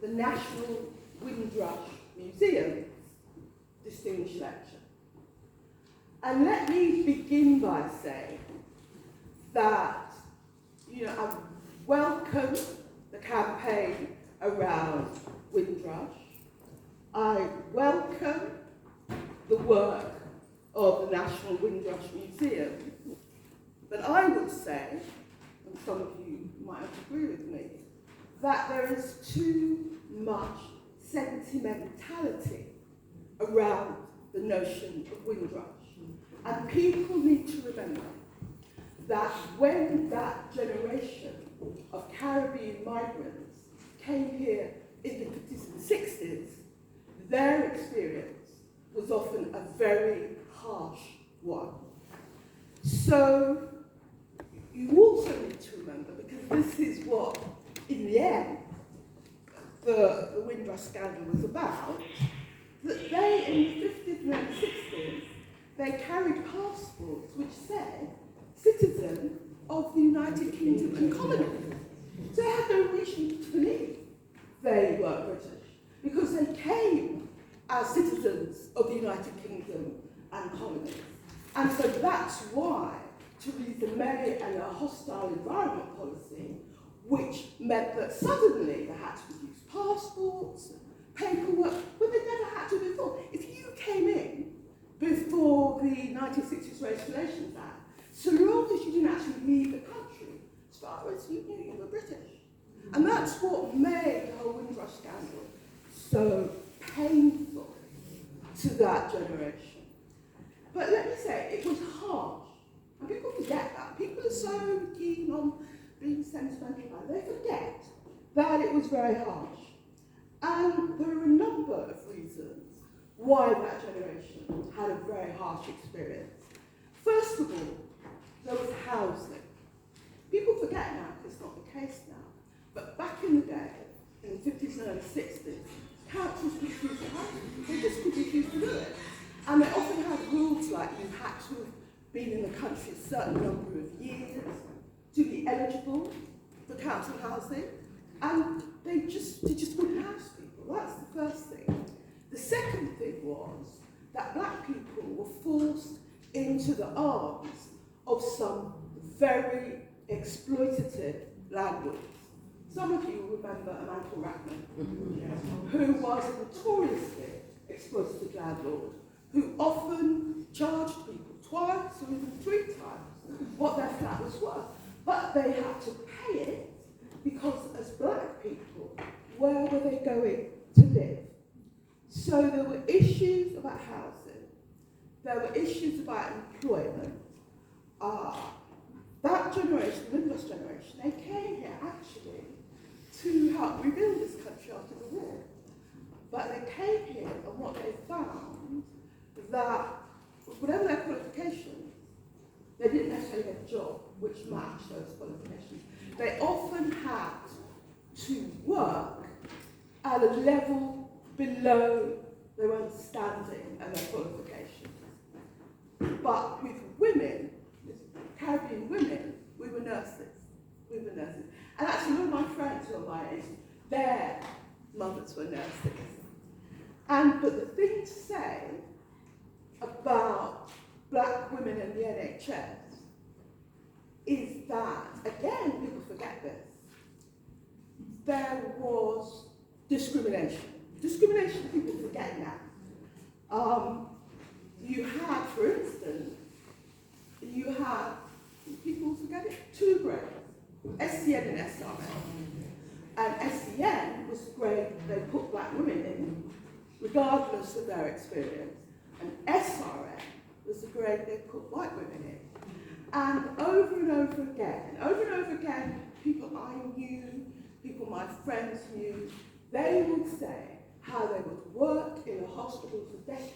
the National Windrush Museum's distinguished lecture. And let me begin by saying that, I welcome the campaign around Windrush. I welcome the work of the National Windrush Museum. But I would say, and some of you might agree with me, that there is too much sentimentality around the notion of Windrush. And people need to remember that when that generation of Caribbean migrants came here in the 50s and 60s, their experience was often a very harsh one. So you also need to remember, because this is what, in the end, the Windrush scandal was about, that they, in the 50s and the 60s, they carried passports which said citizen of the United Kingdom and colonies. So they had no reason to believe they were British, because they came as citizens of the United Kingdom and colonies. And so that's why Theresa May and her hostile environment policy, which meant that suddenly they had to produce passports, paperwork, when they never had to before. If you came in before the 1960s Race Relations Act, so long as you didn't actually leave the country, as far as you knew, you were British. And that's what made the whole Windrush scandal so painful to that generation. But let me say, it was harsh. And people forget that. People are so keen on being sentimental about it, they forget that it was very harsh. And there are a number of reasons why that generation had a very harsh experience. First of all, there was housing. People forget now, because it's not the case now, but back in the day, in the 50s and early 60s, councils refused to housing. They just could refuse to do it. And they often had rules like you had to have been in the country a certain number of years to be eligible for council housing, and they just wouldn't house people. That's the first thing. The second thing was that black people were forced into the arms of some very exploitative landlords. Some of you remember a man called Rackman, who was a notoriously exploitative landlord, who often charged people twice or even 3 times what their flat was worth. But they had to pay it because as black people, where were they going to live? So there were issues about housing, there were issues about employment. That generation, the Windrush generation, they came here actually to help rebuild this country after the war. But they came here and what they found that whatever their qualifications, they didn't necessarily get a job which matched those qualifications. They often had to work at a level below their understanding and their qualifications. But with women, Caribbean women, we were nurses. And actually, one of my friends who are my age, their mothers were nurses. But the thing to say about black women in the NHS is that, again, people forget this, there was discrimination. Discrimination people forget now. You had, for instance, people forget it, 2 grades, SCN and SRN. And SCN was the grade they put black women in, regardless of their experience. And SRN was the grade they put white women in. And over and over again, people I knew, people my friends knew, they would say how they would work in a hospital for decades.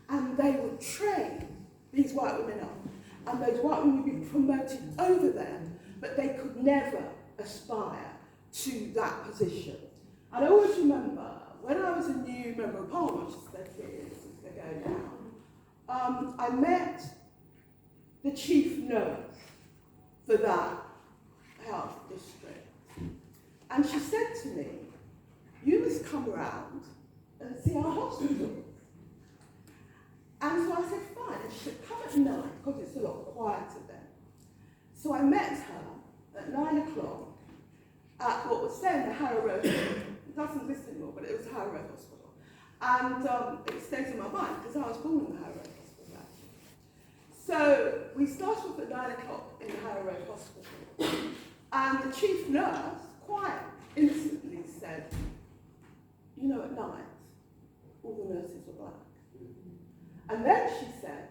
And they would train these white women up. And those white women would be promoted over them, but they could never aspire to that position. And I always remember, when I was a new member of Parliament, which is 30 years ago now, I met the chief nurse for that health district. And she said to me, please come round and see our hospital? And so I said, fine. And she said, come at night, because it's a lot quieter then. So I met her at 9 o'clock at what was then the Harrow Road. It doesn't exist anymore, but it was Harrow Road Hospital. And it stays in my mind, because I was born in the Harrow Road Hospital, actually. So we started off at 9 o'clock in the Harrow Road Hospital. And the chief nurse, quite innocently, said, you know, at night, all the nurses are black. And then she said,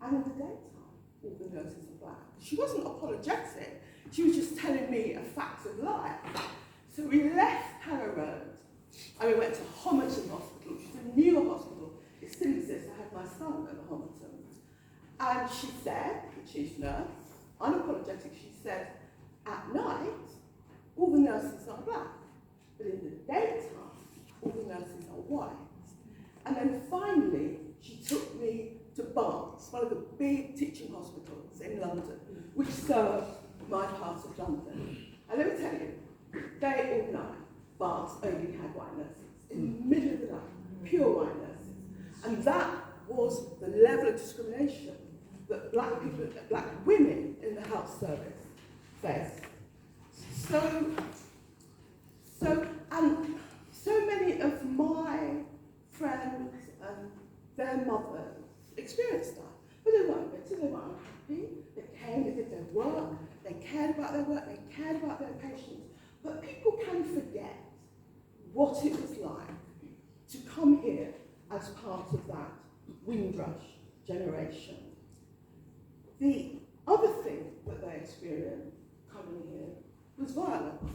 and in the daytime, all the nurses are black. She wasn't apologetic, she was just telling me a fact of life. So we left Harrow Road, and we went to Homerton Hospital, which is a newer hospital. It still exists. I had my son at the Homerton. And she said, the chief nurse, unapologetic, she said, at night, all the nurses are black, but in the daytime, all the nurses are white. And then finally, she took me to Barts, one of the big teaching hospitals in London, which served my part of London. And let me tell you, they all know Barts only had white nurses, in the middle of the night, pure white nurses. And that was the level of discrimination that black people, black women in the health service faced. So many of my friends and their mothers experienced that. But they weren't bitter, they weren't unhappy, they came, they did their work, they cared about their work, they cared about their patients. But people can forget what it was like to come here as part of that Windrush generation. The other thing that they experienced coming here was violence.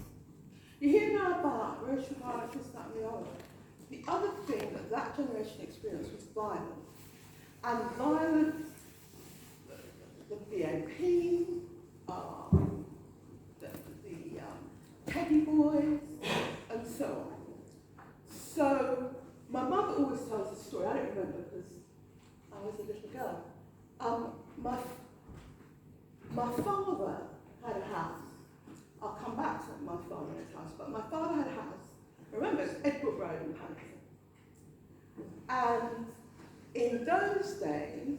You hear now about racial violence, this, that, and the other. The other thing that that generation experienced was violence. And violence, the BAP, the Teddy Boys, and so on. So my mother always tells a story. I don't remember because I was a little girl. My father had a house. I'll come back to my father and his house, but my father had a house. Remember, it's Edward Road in Paddington. And in those days,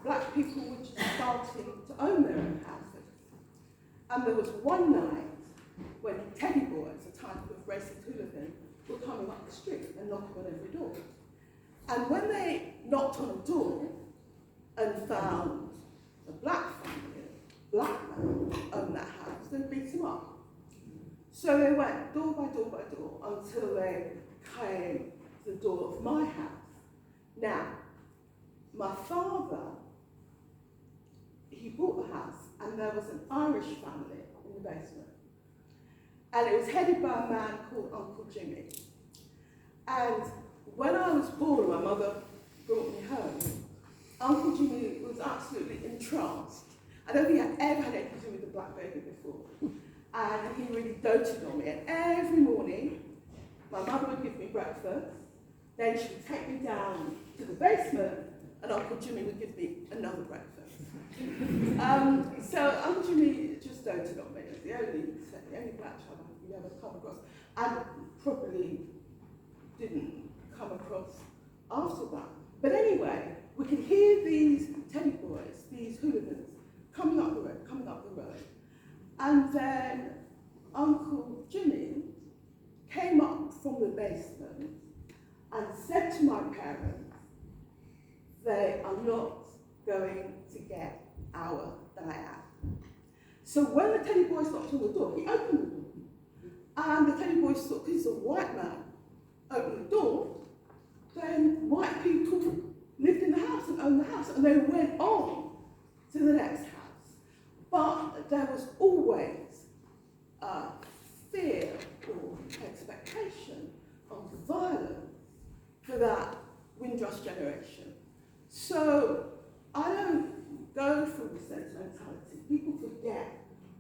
black people were just starting to own their own houses. And there was one night when Teddy Boys, a type of racist hooligan, were coming up the street and knocking on every door. And when they knocked on a door and found a black family, black man owned that house, they beat him up. So they went door by door by door until they came to the door of my house. Now, my father, he bought the house and there was an Irish family in the basement. And it was headed by a man called Uncle Jimmy. And when I was born, my mother brought me home. Uncle Jimmy was absolutely entranced. I don't think I'd ever had anything to do with a black baby before. And he really doted on me. And every morning, my mother would give me breakfast. Then she would take me down to the basement, and Uncle Jimmy would give me another breakfast. So Uncle Jimmy just doted on me. It was the only black child I've ever come across. And probably didn't come across after that. But anyway, we could hear these Teddy Boys, these hooligans, coming up the road. And then Uncle Jimmy came up from the basement and said to my parents, they are not going to get our Diane. So when the Teddy Boys knocked on the door, he opened the door. And the Teddy Boys thought, this is a white man opened the door, then white people lived in the house and owned the house, and they went on to the next house. But there was always a fear or expectation of violence for that Windrush generation. So I don't go for the sentimentality. People forget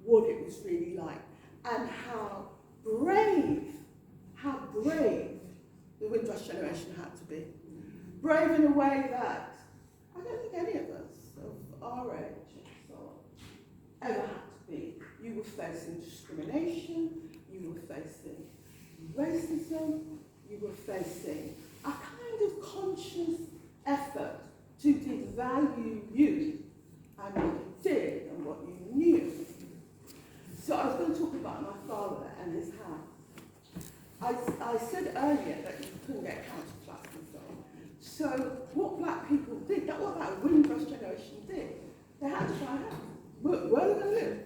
what it was really like and how brave the Windrush generation had to be. Brave in a way that I don't think any of us of our age and so on ever had to be. You were facing discrimination, you were facing racism, you were facing a kind of conscious effort to devalue you and what you did and what you knew. So I was going to talk about my father and his house. I said earlier that you couldn't get counter flats and so on. So what black people did, what that Windrush generation did, they had to buy a house. Where are they going to live?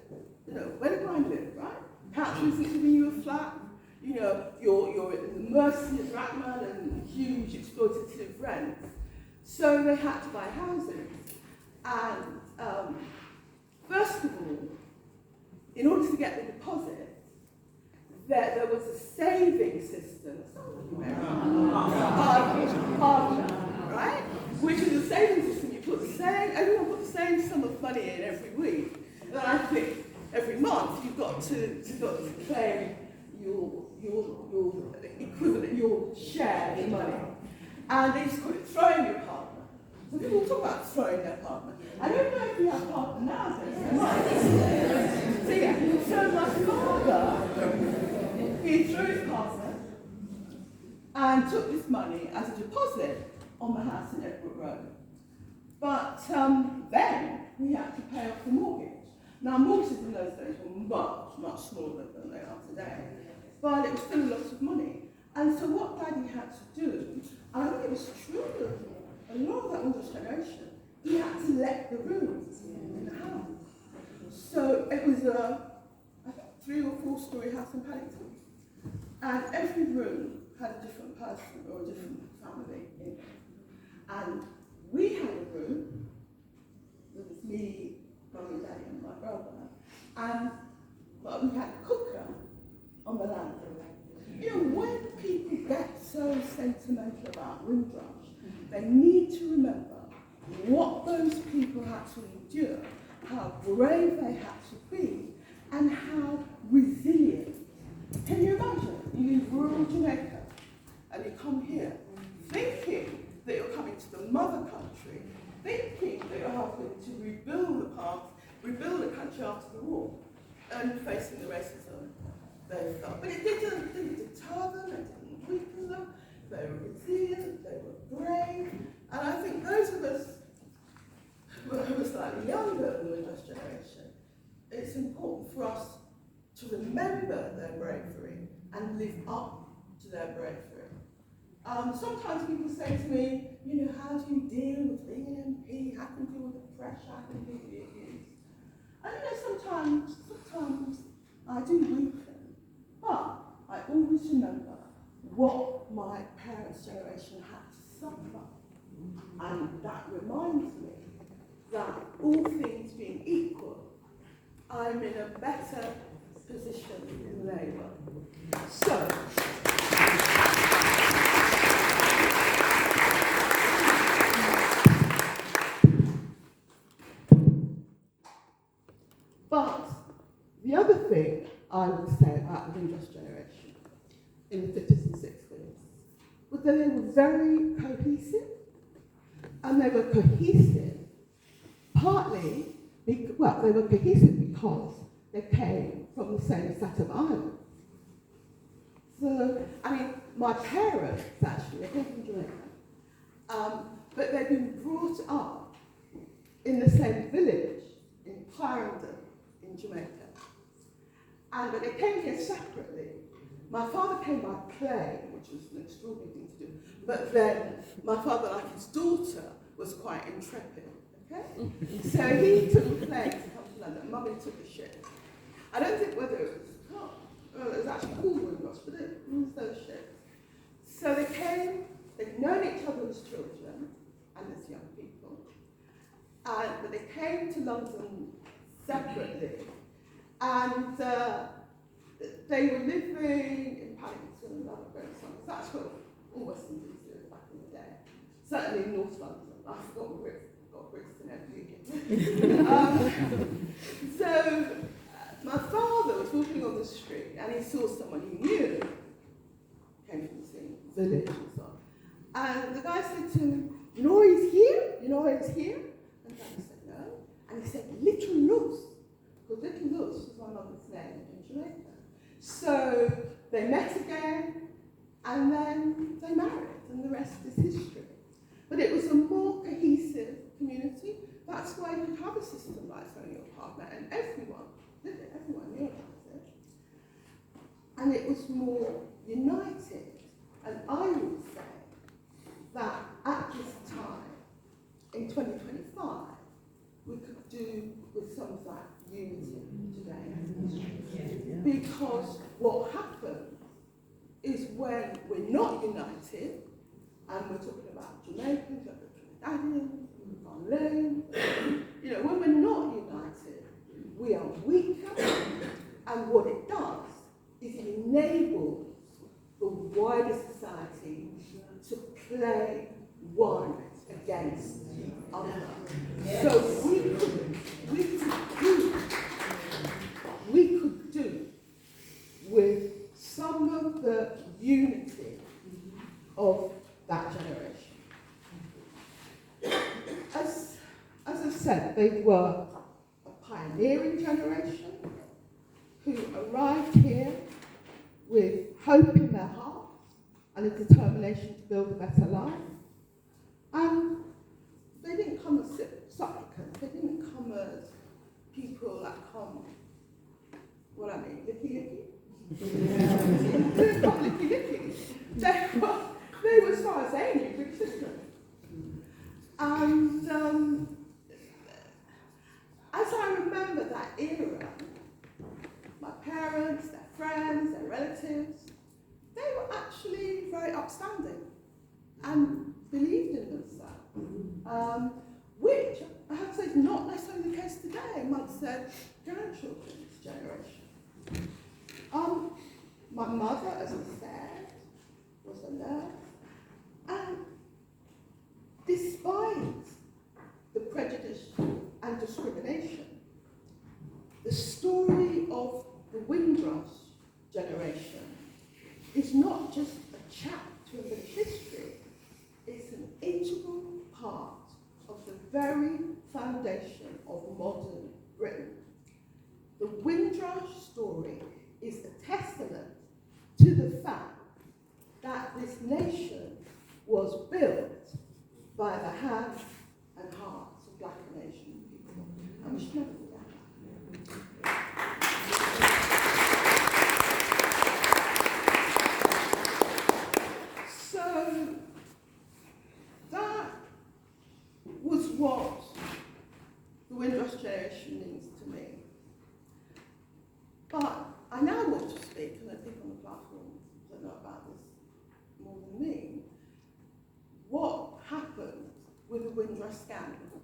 You know, where do I live, right? Council isn't giving you a flat. You know, you're at the mercy of black man and huge exploitative rents. So they had to buy houses. And first of all, in order to get the deposit, there was a saving system, right? Which is a saving system. You put everyone put the same sum of money in every week. And then I think every month you've got to claim your equivalent, your share in money. And they just call it throwing your partner. So people talk about throwing their partner. I don't know if you have a partner nowadays. So my father, he threw his partner and took this money as a deposit on the house in Edward Road. But then we had to pay off the mortgage. Now mortgages in those days were much, much smaller than they are today. But it was still a lot of money. And so what Daddy had to do, and I think it was true of a lot of that Windrush generation, he had to let the rooms in the house. So it was I think 3 or 4 story house in Paddington. And every room had a different person or a different family in it. And we had a room, it was me, Mummy, Daddy and my brother, and we had a cooker on the landing. You know, when people get so sentimental about Windrush, they need to remember what those people had to endure, how brave they had to be, and how resilient. Can you imagine? You leave rural Jamaica and you come here thinking that you're coming to the mother country, thinking that you're helping to rebuild the country after the war, and facing the racism they felt. But it didn't deter them, it didn't weaken them. They were resilient, they were brave, and I think those of us who are slightly younger than the Windrush generation, it's important for us to remember their bravery and live up to their bravery. Sometimes people say to me, you know, how do you deal with being an MP? How can you deal with the pressure? How can you deal with the abuse? And you know, sometimes I do weaken, but I always remember what my parents' generation had to suffer. And that reminds me that all things being equal, I'm in a better position than they were. So, but the other thing I would say about the Windrush generation in the 50s and 60s was that they were very cohesive. And they were cohesive partly, they were cohesive because they came from the same set of islands. So, I mean, my parents actually, they came from Jamaica, but they'd been brought up in the same village in Clarendon, in Jamaica. But they came here separately. My father came by plane, which was an extraordinary thing to do. But then my father, like his daughter, was quite intrepid. Okay? So he took the plane to come to London. Mummy took the ship. I don't think whether it was actually called Windrush, but it was those ships. So they came, they'd known each other as children and as young people. But they came to London separately. And they were living in Paddington and other great songs. That's what all Western Indians did back in the day. Certainly in North London. I forgot Brixton every So my father was walking on the street and he saw someone he knew, came from the same village and so on. And the guy said to him, you know why he's here? You know why he's here? And Daddy said, no. And he said, Little Luz. Because Little Luz was my mother's name in Jamaica. So they met again, and then they married, and the rest is history. But it was a more cohesive community. That's why you could have a system like throwing your partner, and everyone did it, everyone knew about it. And it was more united. And I would say that at this time, in 2025, we could do with some of that unity today. Because what happens is when we're not united, and we're talking about Jamaicans, Trinidadians, when we're not united, we are weaker, and what it does is it enables the wider society to play one against the other. Yes. So we could do with some of the unity of that generation. As I said, they were a pioneering generation who arrived here with hope in their hearts and a determination to build a better life. And they didn't come as supplicants, they didn't come as people that come, licky-licky. They didn't come licky-licky. They were, as far as they knew, big sisters. And as I remember that era, my parents, their friends, their relatives, they were actually very upstanding and believed in themselves, which I have to say is not necessarily the case today amongst their grandchildren's generation. My mother, as I said, was a nurse, and despite the prejudice and discrimination, the story of the Windrush generation is not just a chapter of British history, it's an integral part of the very foundation of modern Britain. The Windrush story is a testament to the fact that this nation was built by the hands and hearts of Black and Asian people. And we should never forget that. So that was what the Windrush Generation means to me. But I now want to speak, and I think on the platform that know about this more than me, what happened with the Windrush scandal.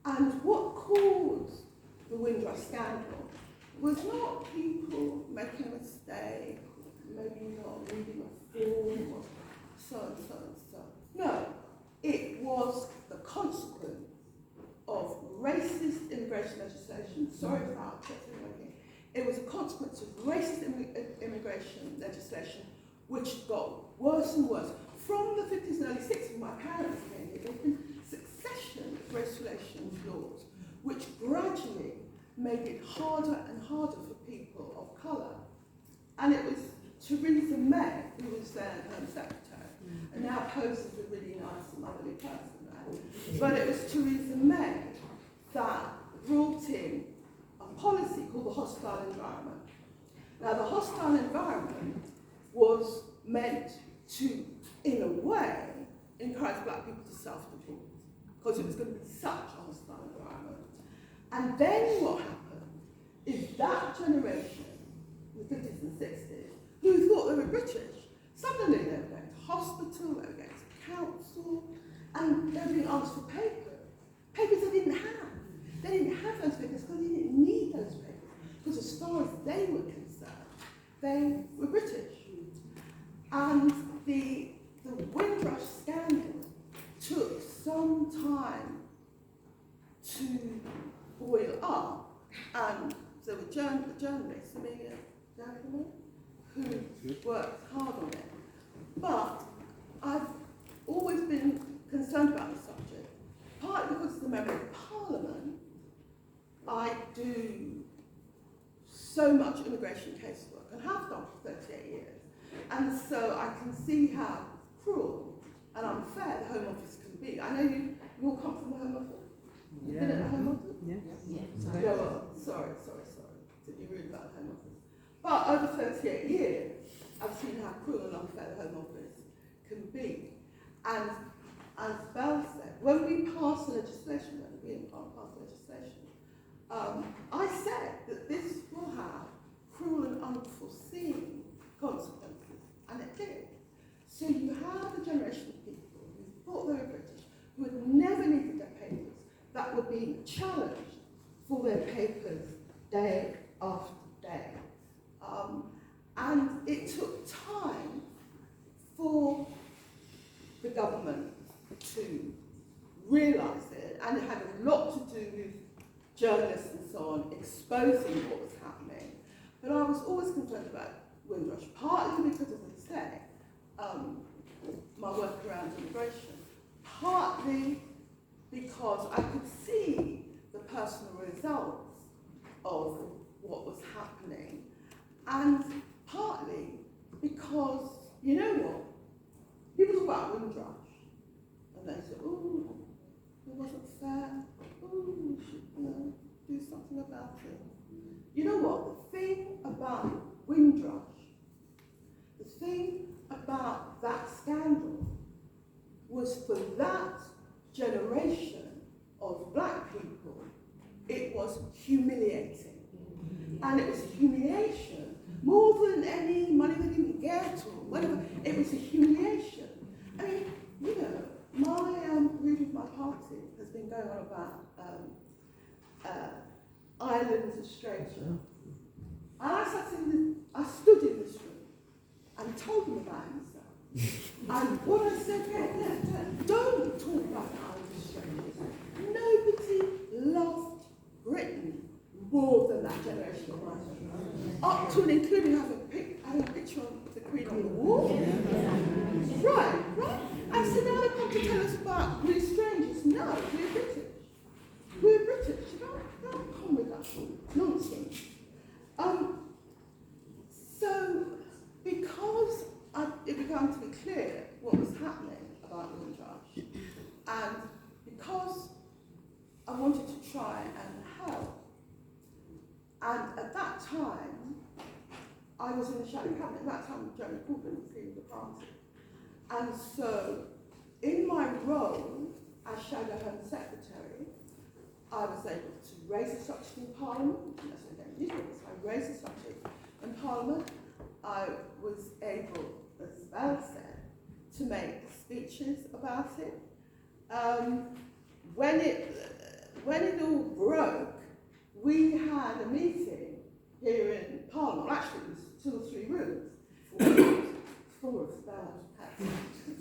And what caused the Windrush scandal was not people making a mistake, maybe not reading a form, or so and so and so. No, it was the consequence of racist immigration legislation. Sorry for our working. It was a consequence of racist immigration legislation, which got worse and worse. From the 50s and early 60s, when my parents came here, there's been a succession of race relations laws, which gradually made it harder and harder for people of colour. And it was Theresa May, who was then Home Secretary, and now poses a really nice and motherly person there. But it was Theresa May that brought in a policy called the hostile environment. Now, the hostile environment was meant to, in a way, encourage Black people to self-deport, because it was going to be such a hostile environment. And then what happened is that generation, the 50s and 60s, who thought they were British, suddenly they were going to hospital, they were going to council, and they were being asked for papers. Papers they didn't have. They didn't have those papers because they didn't need those papers, because as far as they were concerned, they were British. And the Windrush scandal took some time to boil up, and there were journalists, Amelia Diane, who worked hard on it. But I've always been concerned about the subject, partly because as a member of Parliament, I do so much immigration casework, and have done for 30 And so I can see how cruel and unfair the Home Office can be. I know you all come from the Home Office? You've been at the Home Office? Yeah. No, sorry. To be rude about the Home Office. But over 38 years, I've seen how cruel and unfair the Home Office can be. And as Belle said, when we passed legislation, I said that this will have cruel and unforeseen consequences, and it did. So you have a generation of people who thought they were British, who had never needed their papers, that were being challenged for their papers day after day. And it took time for the government to realise it, and it had a lot to do with journalists and so on exposing what was happening. But I was always concerned about Windrush, partly because, as I say, my work around immigration, partly because I could see the personal results of what was happening, and partly because, you know what, people talk about Windrush, and they say, oh, it wasn't fair, oh, we should, do something about it. You know what, the thing about Windrush, the thing about that scandal was for that generation of black people, it was humiliating. And it was humiliation, more than any money they didn't get or whatever, it was a humiliation. I mean, you know, my route of my party has been going on about islands of stranger. And I stood in this room and told him about himself. And what I said, don't talk about the islands of strangers. Nobody loved Britain more than that generation of mine. Up to and including having a picture of the Queen on the wall. Right. And so now they come to tell us about we're strangers. No, we're British. We're British. Don't come with that nonsense. So, because it began to be clear what was happening about Windrush, and because I wanted to try and help, and at that time, I was in the shadow cabinet. At that time, Jeremy Corbyn was leading the party. And so, in my role as Shadow Home Secretary, I was able to raise the subject in Parliament. I raised the subject in Parliament. I was able, as Val said, to make speeches about it. When it all broke, we had a meeting here in Parliament. Well, actually, it was 2 or 3 rooms. 4 of Val had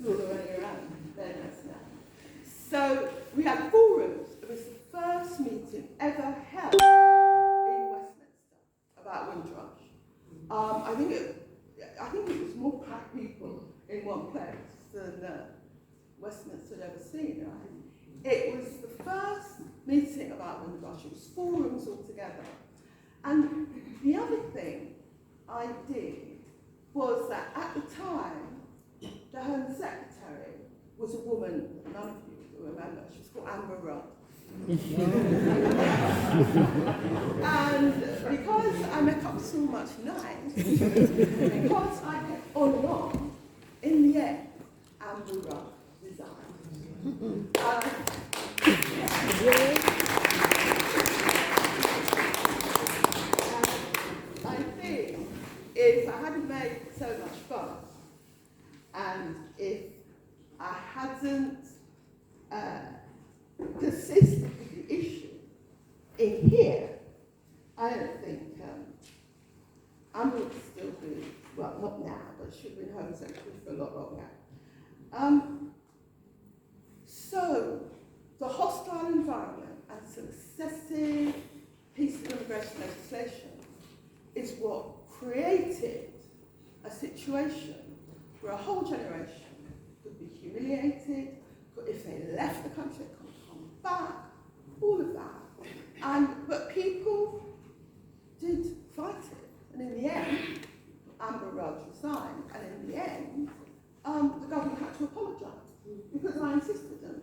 all the way around. Then that's now. So we had 4 rooms. It was the first meeting ever held in Westminster about Windrush. I think it was more packed people in one place than Westminster had ever seen, right? It was the first meeting about Windrush. It was 4 rooms altogether. And the other thing I did was that at the time, the Home Secretary was a woman that none of you will remember. She was called Amber Rudd. And because I make up so much noise, because I kept on and on, in the end, Amber Rudd resigned. I think if I hadn't made so much fuss, and if I hadn't persisted with the issue in here, I don't think Amber would still be, well, not now, but she would have been Home Secretary for a lot longer. So, the hostile environment and successive pieces of immigration legislation is what created a situation where a whole generation could be humiliated, if they left the country, they couldn't come back, all of that. But people did fight it. And in the end, Amber Rudd resigned, and in the end, the government had to apologise because I insisted, and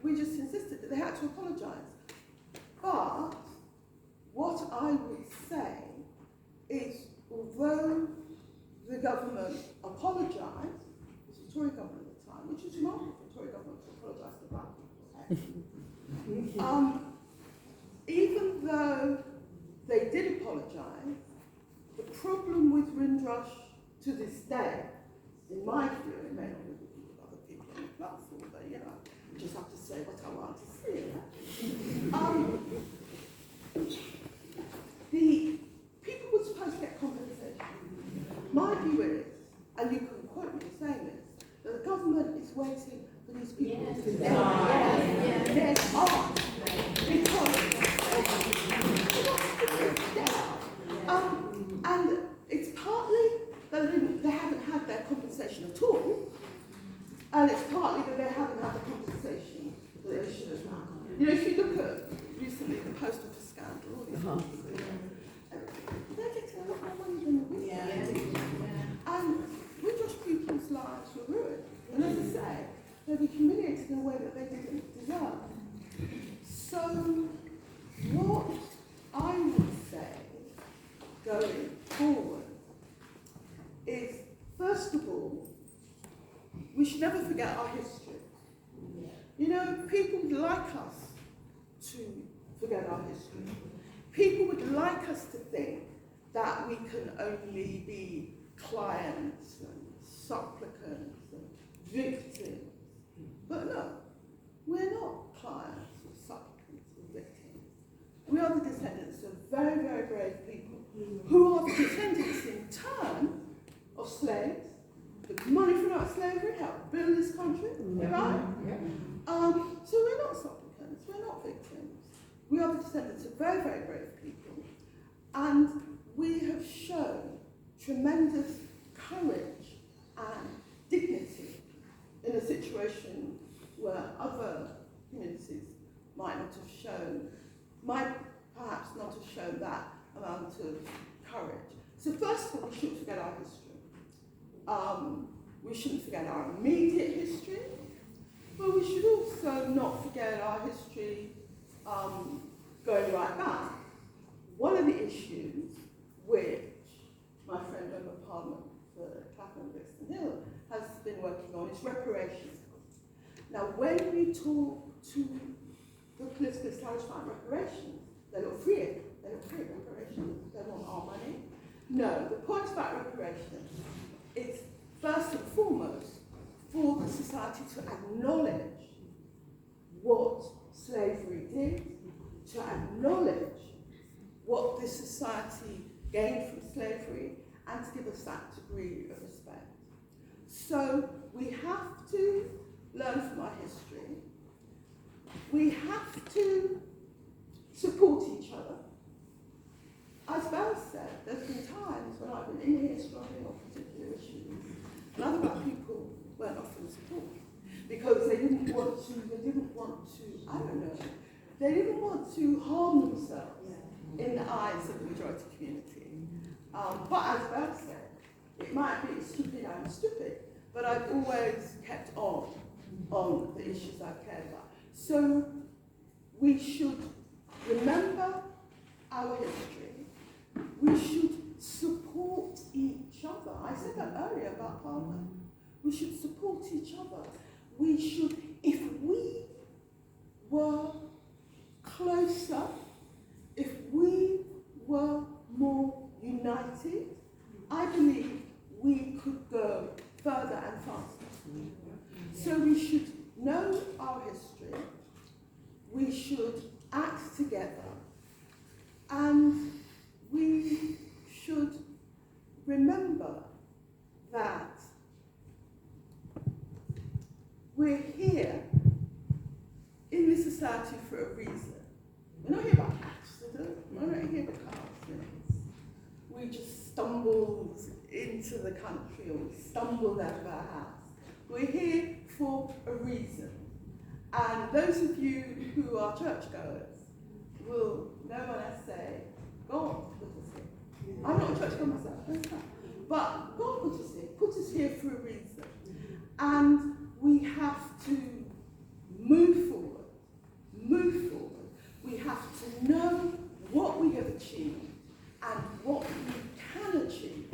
we just insisted that they had to apologise. But what I would say is, although the government apologised, it was the Tory government at the time, which is remarkable for the Tory government to apologise to black people. Even though they did apologise, the problem with Windrush to this day, in my view, it may not be with other people on the platform, but you know, I just have to say what I want to say. The people were supposed to get compensation. My view is, and you can quote me saying this, that the government is waiting for these people to die. Yes, and it's partly that they haven't had their compensation at all, and it's partly that they haven't had the compensation that they should have had. You know, if you look at recently the post office scandal, they're getting a lot more money than we did. And Windrush people's lives were ruined. And as I say, they'll be humiliated in a way that they didn't deserve. So, what I would say going forward is, first of all, we should never forget our history. You know, people would like us to forget our history. People would like us to think that we can only be clients and supplicants and victims. But no, we're not clients or supplicants or victims. We are the descendants of very, very brave people who are the descendants in turn of slaves, took money from our slavery, helped build this country, right? So we're not supplicants, we're not victims. We are the descendants of very, very brave people, and we have shown tremendous courage and dignity in a situation where other communities might perhaps not have shown that amount of courage. So first of all, we shouldn't forget our history. We shouldn't forget our immediate history, but we should also not forget our history going right back. One of the issues which my friend Member of Parliament for Clapham and Brixton Hill has been working on is reparations. Now, when we talk to the political establishment reparations, they look free. They look free reparations. They want our money. No, the point about reparations is first and foremost for the society to acknowledge what slavery did, to acknowledge what this society gained from slavery, and to give us that degree of respect. So we have to learn from our history. We have to support each other. As Belle said, there's been times when I've been in here struggling on particular issues, and other black people weren't offering support because they didn't want to, they didn't want to harm themselves in the eyes of the majority community. But as Belle said, it might be stupid, I'm stupid, but I've always kept on the issues I've cared about. So we should remember our history. We should support each other. I said that earlier about Parliament. We should support each other. We should, if we were closer, if we were more united, I believe we could go further and faster. So we should know our history, we should act together, and we should remember that we're here in this society for a reason. We're not here by accident, we're not here because we just stumbled into the country or we stumbled out of our house. We're here for a reason. And those of you who are churchgoers will know when I say, go on, I'm not a churchgoer myself, But God put us here for a reason. And we have to move forward. We have to know what we have achieved and what we can achieve.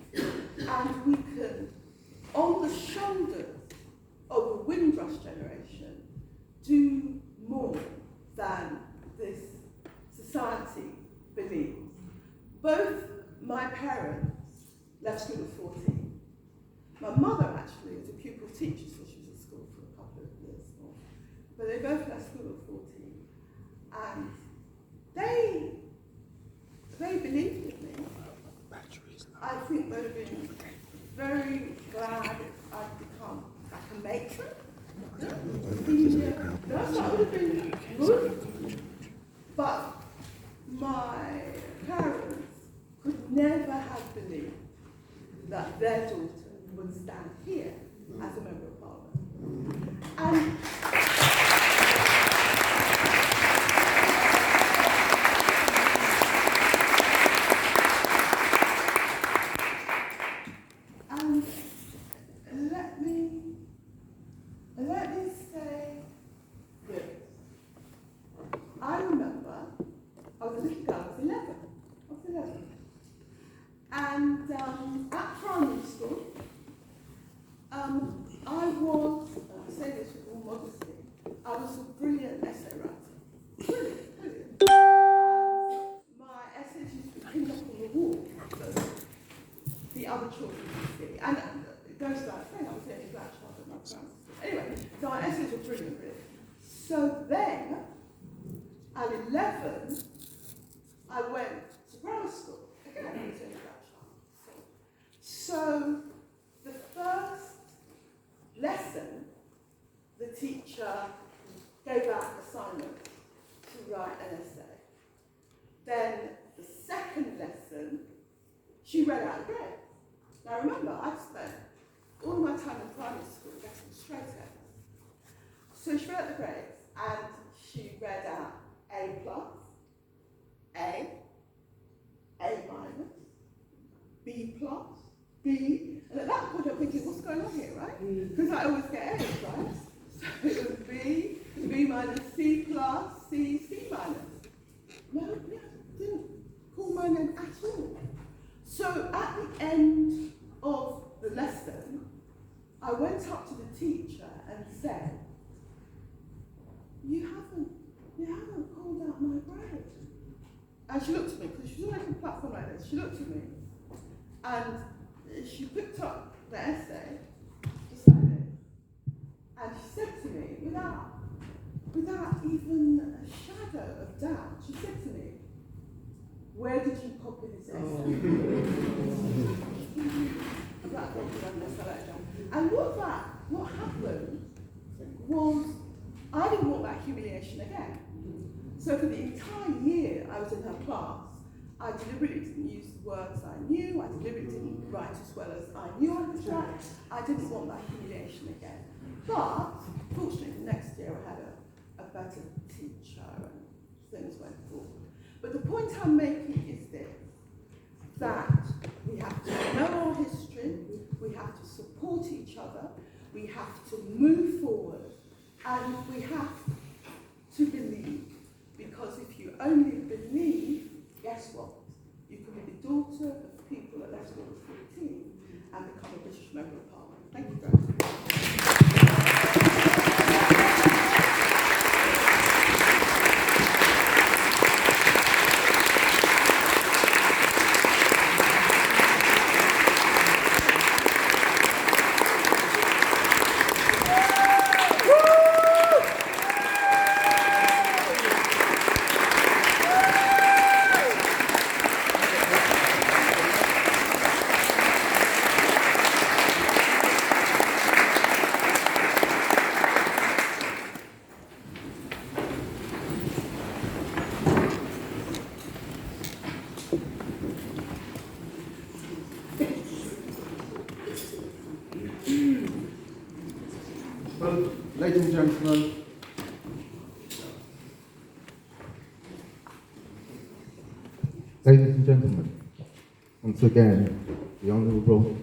And we can, on the shoulders of a Windrush generation, do more than this society believes. Both my parents left school at 14. My mother actually was a pupil teacher, so she was at school for a couple of years more. But they both left school at 14. And they believed in me. I think they'd have been very glad if I'd become like a matron. That would have been good. But my parents could never have believed that their daughter would stand here as a member of Parliament. And let me say this. I remember I was a little girl, I was 11. And at primary school, I say this with all modesty, I was a brilliant essay writer. Brilliant. My essays used to be pinned up on the wall so the other children could see. And it goes without saying, I was the only black child at my primary school. Anyway, so my essays were brilliant. So then, at 11, I went to grammar school. Again, I was the only black child. So the first lesson, the teacher gave out assignments to write an essay. Then the second lesson, she read out the grades. Now remember, I'd spent all my time in primary school getting straight A's. So she read out the grades and she read out A plus, A minus, B plus, B. And at that point I'm thinking, what's going on here, right? Because I always get A's, right? So it was B minus, C plus, C minus. No, didn't call my name at all. So at the end of the lesson, I went up to the teacher and said, you haven't called out my grade. And she looked at me, because she was always on a platform like this. She looked at me, and she picked up the essay, just like this, and she said to me, without even a shadow of doubt, she said to me, where did you copy this essay? And what happened was, I didn't want that humiliation again. So for the entire year I was in her class, I deliberately didn't use the words I knew, I deliberately didn't write as well as I knew I could write. I didn't want that humiliation again. But fortunately the next year I had a better teacher and things went forward. But the point I'm making is this, that we have to know our history, we have to support each other, we have to move forward, and we have to believe. Because if you only believe, guess what? You can be the daughter of the people that left school at 14 and become a British Member of Parliament. Thank you very much. Well, ladies and gentlemen, once again, the Honourable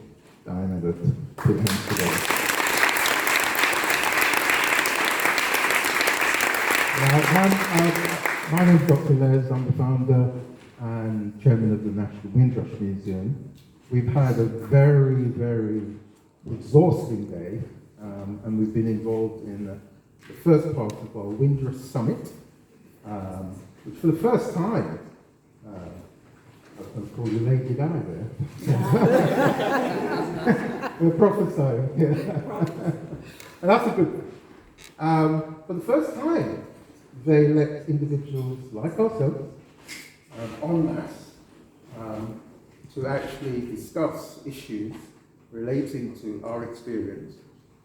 Diane Abbott. Put your hands together. My name is Dr. Les. I'm the founder and chairman of the National Windrush Museum. We've had a very, very exhausting day, and we've been involved in the first part of our Windrush Summit, which for the first time, I'm going to call you Lady Di there. We're prophesying. Yeah. And that's a good thing. For the first time, they elect individuals like ourselves, en masse, to actually discuss issues relating to our experience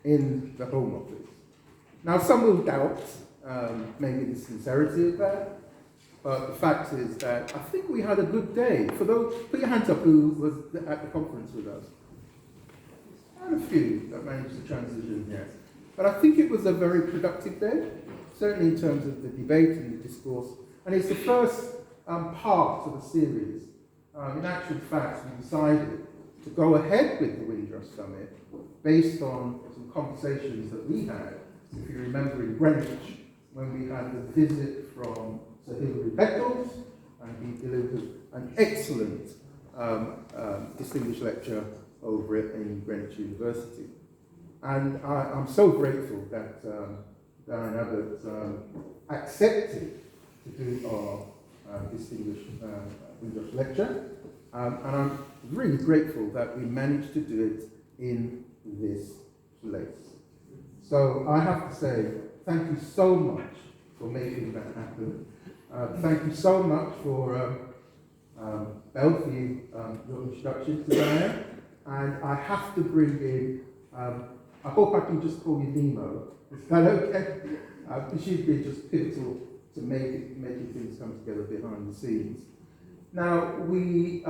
in the Home Office. Now, some will doubt maybe the sincerity of that, but the fact is that I think we had a good day. For those, put your hands up who was at the conference with us. And a few that managed to transition, yes. But I think it was a very productive day, certainly in terms of the debate and the discourse. And it's the first part of a series. In actual fact, we decided to go ahead with the Windrush Summit based on some conversations that we had, if you remember, in Greenwich, when we had the visit from Sir Hilary Beckles, and he delivered an excellent distinguished lecture over it in Greenwich University. And I'm so grateful that Diane Abbott accepted to do our distinguished Windrush lecture. And I'm really grateful that we managed to do it in this place. So I have to say, thank you so much for making that happen. Thank you so much for Belle, for your introduction to Diane. And I have to bring in, I hope I can just call you Nemo. Is that okay? She's been just pivotal to making things come together behind the scenes. Now, we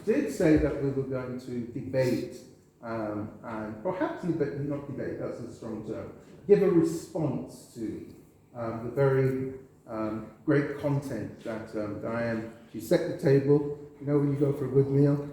did say that we were going to debate, and perhaps not debate, that's a strong term, give a response to the very great content that Diane, she set the table. You know, when you go for a good meal,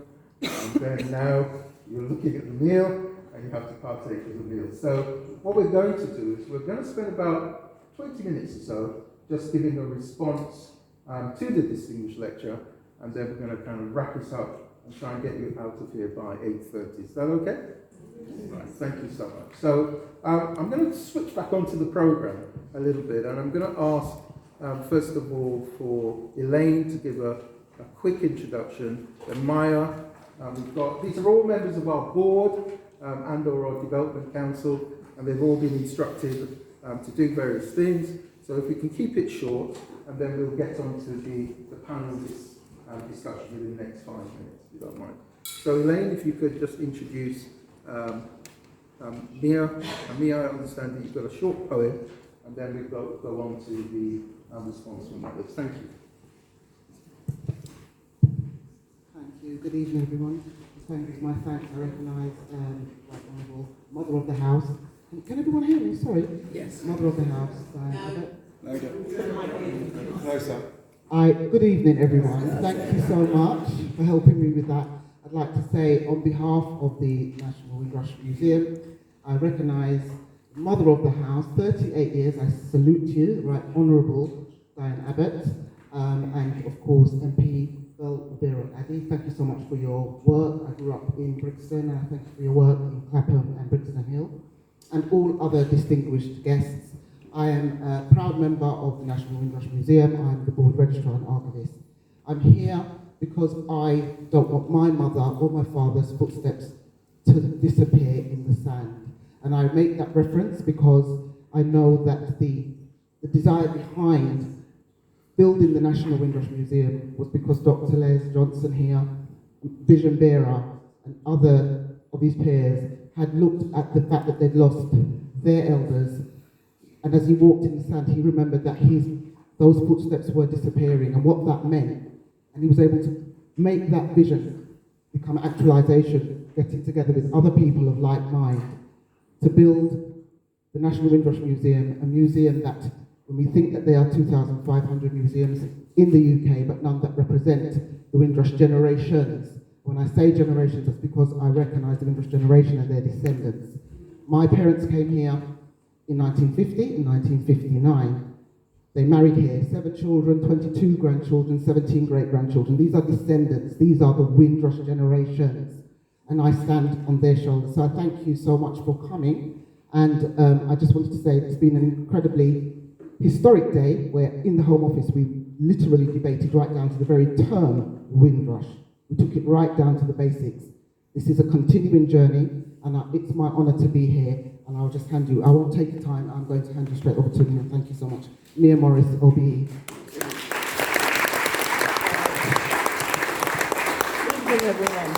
then now you're looking at the meal and you have to partake of the meal. So what we're going to do is we're going to spend about 20 minutes or so just giving a response to the distinguished lecture, and then we're going to kind of wrap this up and try and get you out of here by 8:30. Is that okay? Right, thank you so much. So I'm going to switch back onto the program a little bit, and I'm going to ask, first of all, for Elaine to give a quick introduction. Then Maya, these are all members of our board and or our development council, and they've all been instructed to do various things. So if we can keep it short, and then we'll get on to the panel discussion within the next 5 minutes, if you don't mind. So Elaine, if you could just introduce Mia. Mia, I understand that you've got a short poem, and then we'll go on to the response from others. Thank you. Thank you. Good evening, everyone. My thanks. I recognise Right Honourable Mother of the House. Can everyone hear me? Sorry. Yes. Mother of the House, Diane Abbott. Closer. Good evening, everyone. Thank you so much for helping me with that. I'd like to say, on behalf of the National Windrush Museum, I recognise Mother of the House, 38 years. I salute you, Right Honourable Diane Abbott, and of course MP Belle Addy. Thank you so much for your work. I grew up in Brixton, and I thank you for your work in Clapham and Brixton Hill, and all other distinguished guests. I am a proud member of the National Windrush Museum. I'm the board registrar and archivist. I'm here because I don't want my mother or my father's footsteps to disappear in the sand. And I make that reference because I know that the desire behind building the National Windrush Museum was because Dr. Les Johnson here, vision bearer, and other of his peers had looked at the fact that they'd lost their elders. And as he walked in the sand, he remembered that those footsteps were disappearing and what that meant. And he was able to make that vision become actualization, getting together with other people of like mind to build the National Windrush Museum, a museum that, when we think that there are 2,500 museums in the UK, but none that represent the Windrush generations When I say generations, that's because I recognise the Windrush generation and their descendants. My parents came here in 1950 and 1959. They married here, 7 children, 22 grandchildren, 17 great-grandchildren. These are descendants. These are the Windrush generations. And I stand on their shoulders. So I thank you so much for coming. And I just wanted to say it's been an incredibly historic day where in the Home Office we literally debated right down to the very term Windrush. We took it right down to the basics. This is a continuing journey, and it's my honour to be here. And I'll just hand you, I won't take the time, I'm going to hand you straight over to Mia. Thank you so much. Mia Morris, OBE. Good evening, everyone.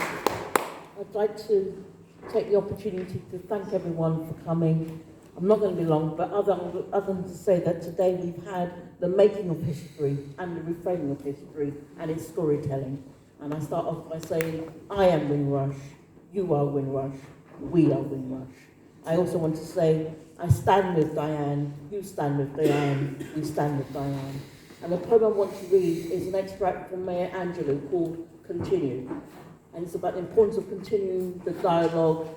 I'd like to take the opportunity to thank everyone for coming. I'm not going to be long, but other than to say that today we've had the making of history and the reframing of history and its storytelling. And I start off by saying, I am Windrush, you are Windrush, we are Windrush. I also want to say, I stand with Diane, you stand with Diane, we stand with Diane. And the poem I want to read is an extract from Maya Angelou called Continue. And it's about the importance of continuing the dialogue,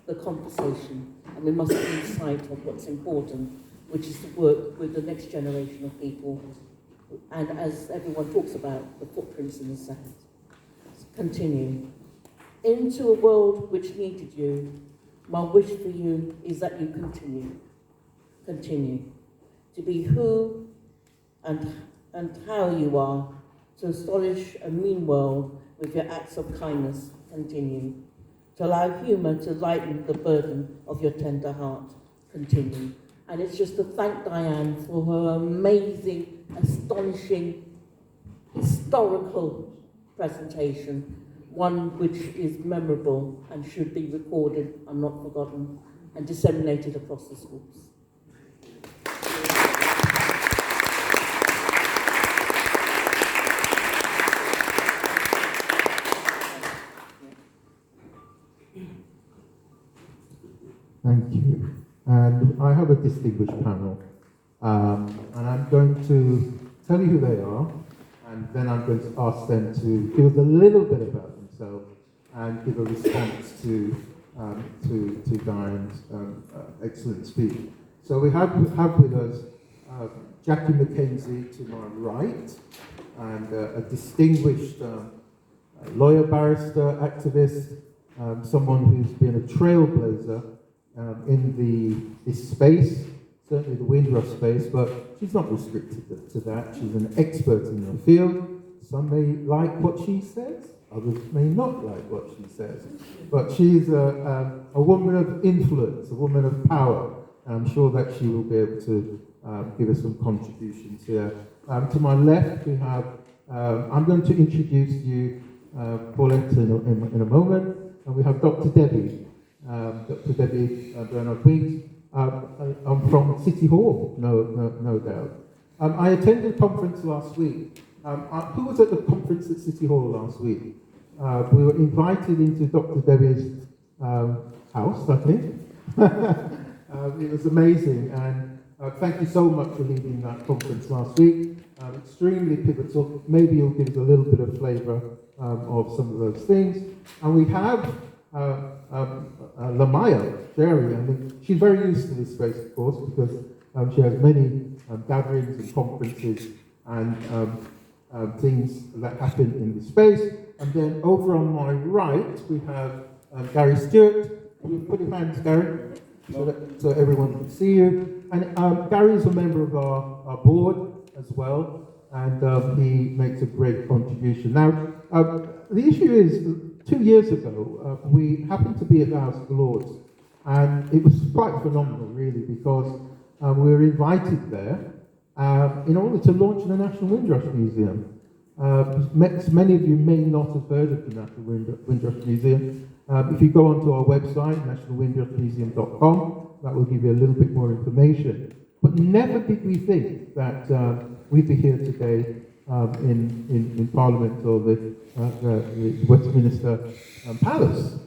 the conversation. And we must lose sight of what's important, which is to work with the next generation of people. And as everyone talks about, the footprints in the sand. Continue. Into a world which needed you, my wish for you is that you continue. Continue. To be who and how you are, to astonish a mean world with your acts of kindness. Continue. To allow humour to lighten the burden of your tender heart. Continue. And it's just to thank Diane for her amazing, astonishing, historical presentation, one which is memorable and should be recorded and not forgotten and disseminated across the schools. Thank you. And I have a distinguished panel, and I'm going to tell you who they are, and then I'm going to ask them to give us a little bit about themselves and give a response to Diane's excellent speech. So we have with us Jackie McKenzie to my right, and a distinguished lawyer, barrister, activist, someone who's been a trailblazer in this space, certainly the Windrush space, but she's not restricted to that. She's an expert in her field. Some may like what she says, others may not like what she says. But she's a woman of influence, a woman of power, and I'm sure that she will be able to give us some contributions here. To my left, we have, I'm going to introduce you, Paulette, in a moment, and we have Dr. Debbie. Dr. Debbie Bernard-Wiggs. I'm from City Hall, no doubt. I attended a conference last week. Who was at the conference at City Hall last week? We were invited into Dr. Debbie's house, I think. It was amazing, and thank you so much for leading that conference last week. Extremely pivotal. Maybe you'll give us a little bit of flavour of some of those things. And we have Lamaya, Jerry. I mean, she's very used to this space, of course, because she has many gatherings and conferences and things that happen in this space. And then over on my right, we have Gary Stewart. Can you put your hands, Gary, so everyone can see you. And Gary is a member of our board as well, and he makes a great contribution. Now, the issue is, 2 years ago, we happened to be at the House of Lords, and it was quite phenomenal, really, because we were invited there in order to launch the National Windrush Museum. Many of you may not have heard of the National Windrush Museum. If you go onto our website, nationalwindrushmuseum.com, that will give you a little bit more information. But never did we think that we'd be here today in Parliament or the Westminster Palace.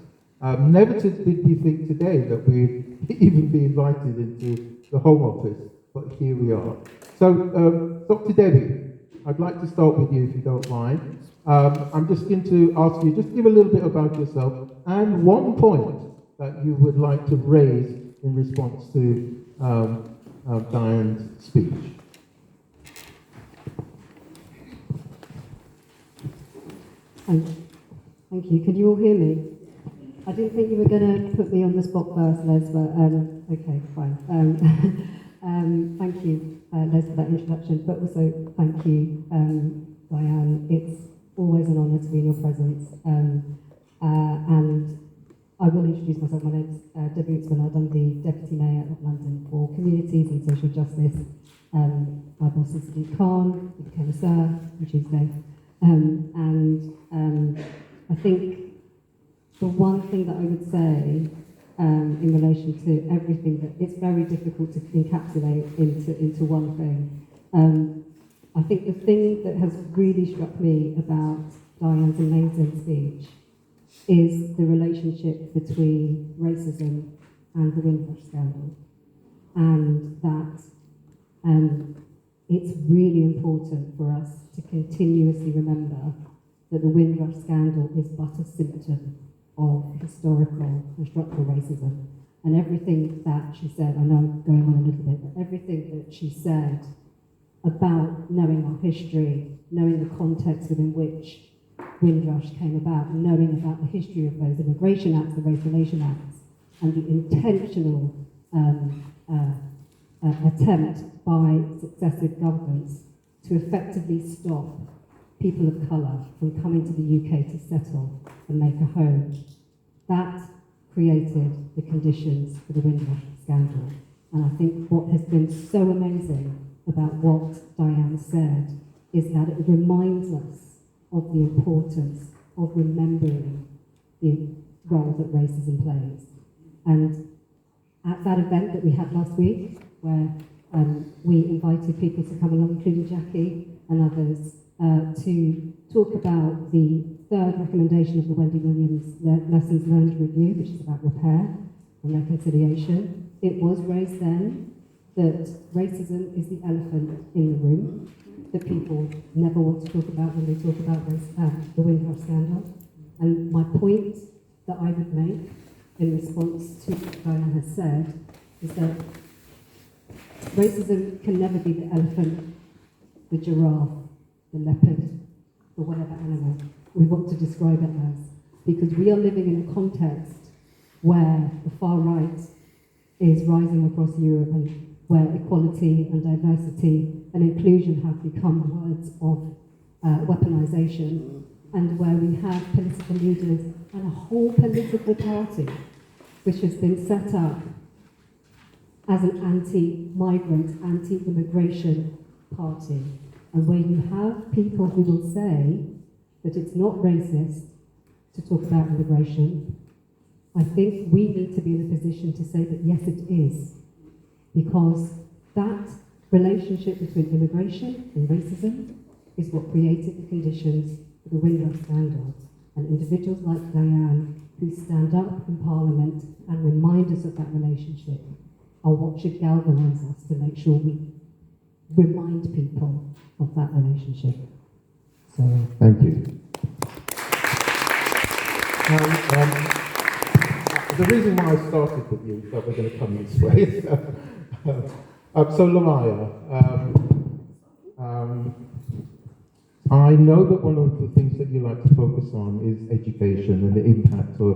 Never did we think today that we'd even be invited into the Home Office, but here we are. So, Dr. Debbie, I'd like to start with you, if you don't mind. I'm just going to ask you, just give a little bit about yourself and one point that you would like to raise in response to Diane's speech. Thank you. Can you all hear me? I didn't think you were going to put me on the spot first, Les, but okay, fine. Thank you, Les, for that introduction, but also thank you, Diane. It's always an honour to be in your presence. And I will introduce myself. My name's Debbie Wicksman. I'm the Deputy Mayor of London for Communities and Social Justice. My boss is Sadiq Khan, who became a Sir on Tuesday. I think the one thing that I would say in relation to everything, that it's very difficult to encapsulate into one thing. I think the thing that has really struck me about Diane's amazing speech is the relationship between racism and the Windrush scandal. And that it's really important for us to continuously remember that the Windrush scandal is but a symptom of historical and structural racism. And everything that she said, I know I'm going on a little bit, but everything that she said about knowing our history, knowing the context within which Windrush came about, and knowing about the history of those Immigration Acts, the Race Relation Acts, and the intentional attempt by successive governments to effectively stop people of colour from coming to the UK to settle and make a home. That created the conditions for the Windrush scandal. And I think what has been so amazing about what Diane said is that it reminds us of the importance of remembering the role that racism plays. And at that event that we had last week, where we invited people to come along, including Jackie and others, to talk about the third recommendation of the Wendy Williams Lessons Learned Review, which is about repair and reconciliation. It was raised then that racism is the elephant in the room, that people never want to talk about when they talk about the Windrush scandal. And my point that I would make in response to what Diane has said is that racism can never be the elephant, the giraffe, the leopard, or whatever animal we want to describe it as, because we are living in a context where the far right is rising across Europe, and where equality and diversity and inclusion have become words of weaponization, and where we have political leaders and a whole political party which has been set up as an anti-migrant, anti-immigration party, and where you have people who will say that it's not racist to talk about immigration. I think we need to be in a position to say that yes, it is, because that relationship between immigration and racism is what created the conditions for the Windrush scandal. And individuals like Diane, who stand up in Parliament and remind us of that relationship, are what should galvanise us to make sure we remind people of that relationship. So, Thank you. The reason why I started with you is that we're going to come this way. So Lamaya, I know that one of the things that you like to focus on is education and the impact of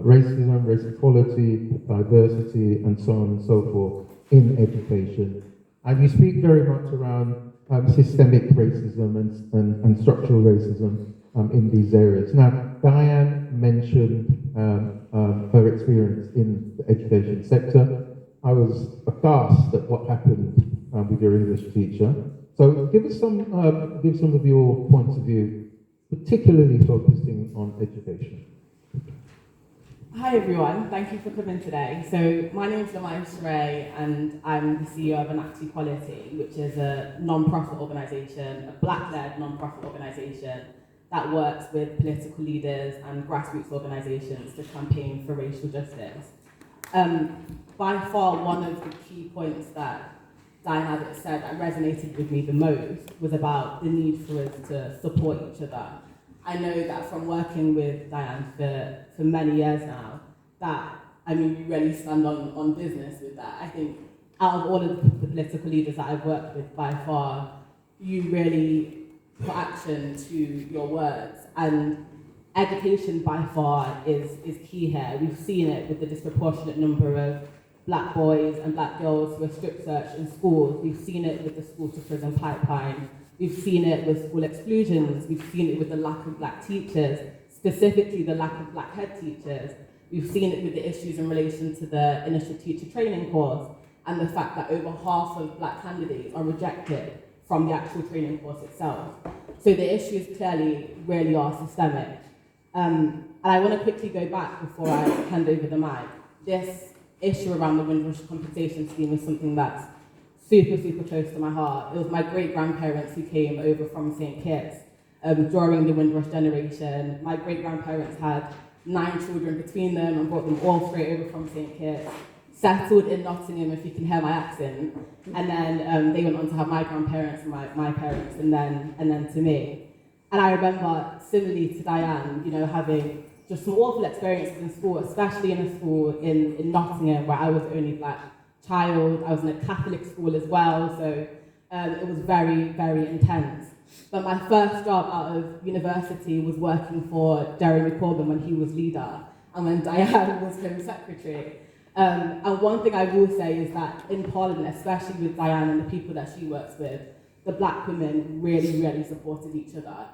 racism, race equality, diversity, and so on and so forth in education. And you speak very much around systemic racism and structural racism in these areas. Now, Diane mentioned her experience in the education sector. I was aghast at what happened with your English teacher. So give us some of your points of view, particularly focusing on education. Hi everyone, thank you for coming today. So my name is Diane and I'm the CEO of Enact Equality, which is a non-profit organisation, a black-led non-profit organisation that works with political leaders and grassroots organisations to campaign for racial justice. By far, one of the key points that Diane Abbott said that resonated with me the most was about the need for us to support each other. I know that from working with Diane for many years now, that, I mean, we really stand on business with that. I think out of all of the political leaders that I've worked with, by far, you really put action to your words. And education, by far, is key here. We've seen it with the disproportionate number of black boys and black girls who are strip searched in schools. We've seen it with the school to prison pipeline. We've seen it with school exclusions. We've seen it with the lack of black teachers, specifically the lack of black head teachers. We've seen it with the issues in relation to the initial teacher training course and the fact that over half of black candidates are rejected from the actual training course itself. So the issues clearly really are systemic. And I want to quickly go back before I hand over the mic. This issue around the Windrush compensation scheme is something that's super, super close to my heart. It was my great-grandparents who came over from St. Kitts during the Windrush Generation. My great-grandparents had 9 children between them and brought them all straight over from St. Kitts, settled in Nottingham, if you can hear my accent, and then they went on to have my grandparents and my parents, and then to me. And I remember, similarly to Diane, you know, having just some awful experiences in school, especially in a school in Nottingham where I was the only black child. I was in a Catholic school as well, so it was very, very intense. But my first job out of university was working for Jeremy Corbyn when he was leader, and when Diane was Home Secretary. And one thing I will say is that in Parliament, especially with Diane and the people that she works with, the black women really, really supported each other.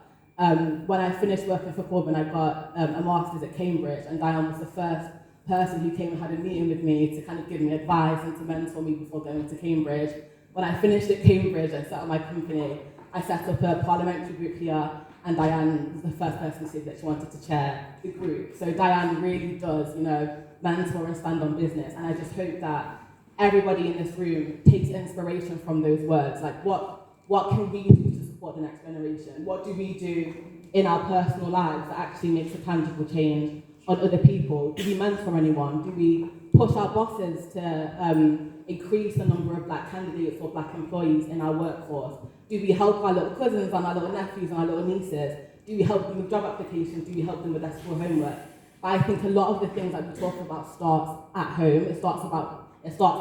When I finished working for Corbyn, I got a master's at Cambridge, and Diane was the first person who came and had a meeting with me to kind of give me advice and to mentor me before going to Cambridge. When I finished at Cambridge and set up my company, I set up a parliamentary group here, and Diane was the first person to say that she wanted to chair the group. So Diane really does, you know, mentor and stand on business, and I just hope that everybody in this room takes inspiration from those words. Like, what can we do to support the next generation? What do we do in our personal lives that actually makes a tangible change on other people? Do we mentor anyone? Do we push our bosses to increase the number of black candidates or black employees in our workforce? Do we help our little cousins and our little nephews and our little nieces? Do we help them with job applications? Do we help them with their school homework? But I think a lot of the things that we talk about starts at home. It starts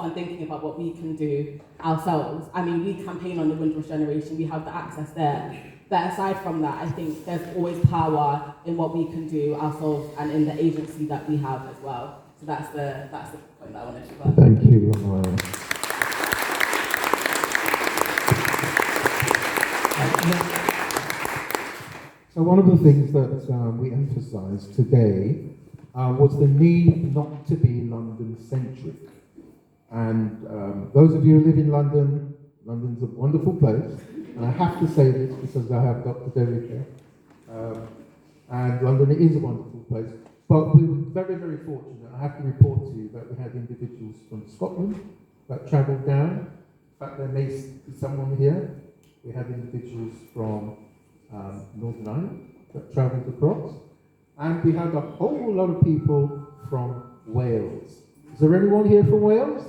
when thinking about what we can do ourselves. I mean, we campaign on the Windrush Generation. We have the access there. But aside from that, I think there's always power in what we can do ourselves and in the agency that we have as well. So that's the point that I wanted to make. Thank you, Laura. So one of the things that we emphasised today was the need not to be London-centric. And those of you who live in London, London's a wonderful place. And I have to say this because I have Dr. Derek here. And London is a wonderful place. But we were very, very fortunate. I have to report to you that we had individuals from Scotland that travelled down. In fact, there may be someone here. We had individuals from Northern Ireland that travelled across. And we had a whole lot of people from Wales. Is there anyone here from Wales?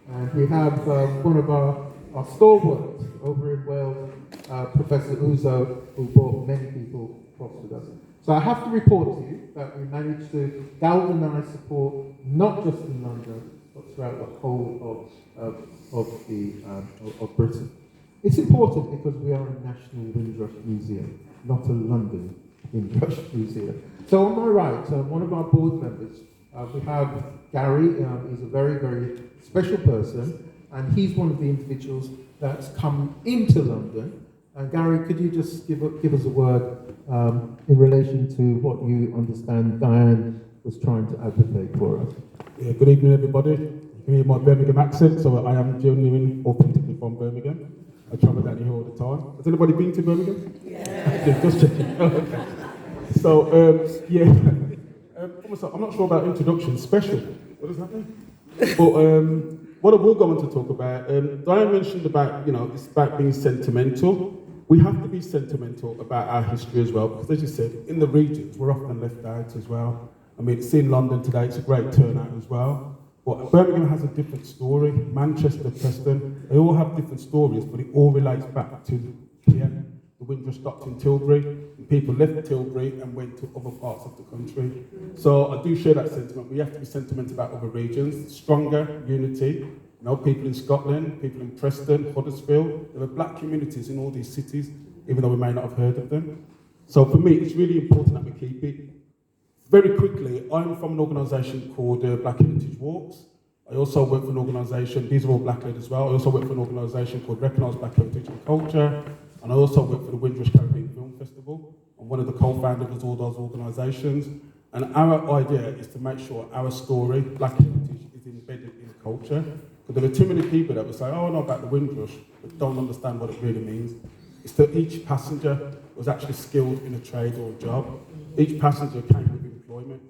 And we have one of our stalwarts over in Wales, Professor Uzo, who brought many people across with us. So I have to report to you that we managed to galvanise support, not just in London, but throughout the whole of Britain. It's important because we are a national Windrush museum, not a London Windrush museum. So on my right, one of our board members, we have Gary. He's a very, very special person, and he's one of the individuals that's come into London. And Gary, could you just give us a word in relation to what you understand Diane was trying to advocate for us? Yeah, good evening, everybody. You can hear my Birmingham accent, so I am genuine, authentically from Birmingham. I travel down here all the time. Has anybody been to Birmingham? Yeah. Just checking. Okay. So, I'm not sure about introduction. Special. What does that mean? But what I will go on to talk about, Diane mentioned about, it's about being sentimental. We have to be sentimental about our history as well, because as you said, in the regions, we're often left out as well. I mean, it's in London today, it's a great turnout as well. But Birmingham has a different story. Manchester, Preston, they all have different stories, but it all relates back to here. The Windrush stopped in Tilbury, and people left Tilbury and went to other parts of the country. So I do share that sentiment. We have to be sentimental about other regions. Stronger unity. You know, people in Scotland, people in Preston, Huddersfield, there were black communities in all these cities, even though we may not have heard of them. So for me, it's really important that we keep it. Very quickly, I'm from an organisation called Black Heritage Walks. I also work for an organisation, these are all black-led as well, I also work for an organisation called Recognise Black Heritage and Culture, and I also work for the Windrush Caribbean Film Festival. I'm one of the co-founders of all those organisations, and our idea is to make sure our story, black heritage, is embedded in culture. Because there are too many people that will say, oh, I know about the Windrush, but don't understand what it really means. It's that each passenger was actually skilled in a trade or a job. Each passenger came with employment.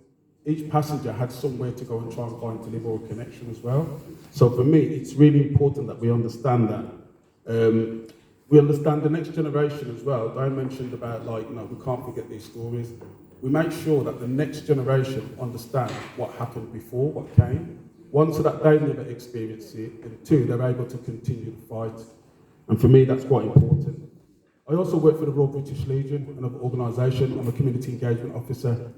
Each passenger had somewhere to go and try and find to live or a connection as well. So for me, it's really important that we understand that. We understand the next generation as well. Diane mentioned about, we can't forget these stories. We make sure that the next generation understand what happened before, what came. One, so that they never experience it, and two, they're able to continue the fight. And for me, that's quite important. I also work for the Royal British Legion, another organisation. I'm a community engagement officer.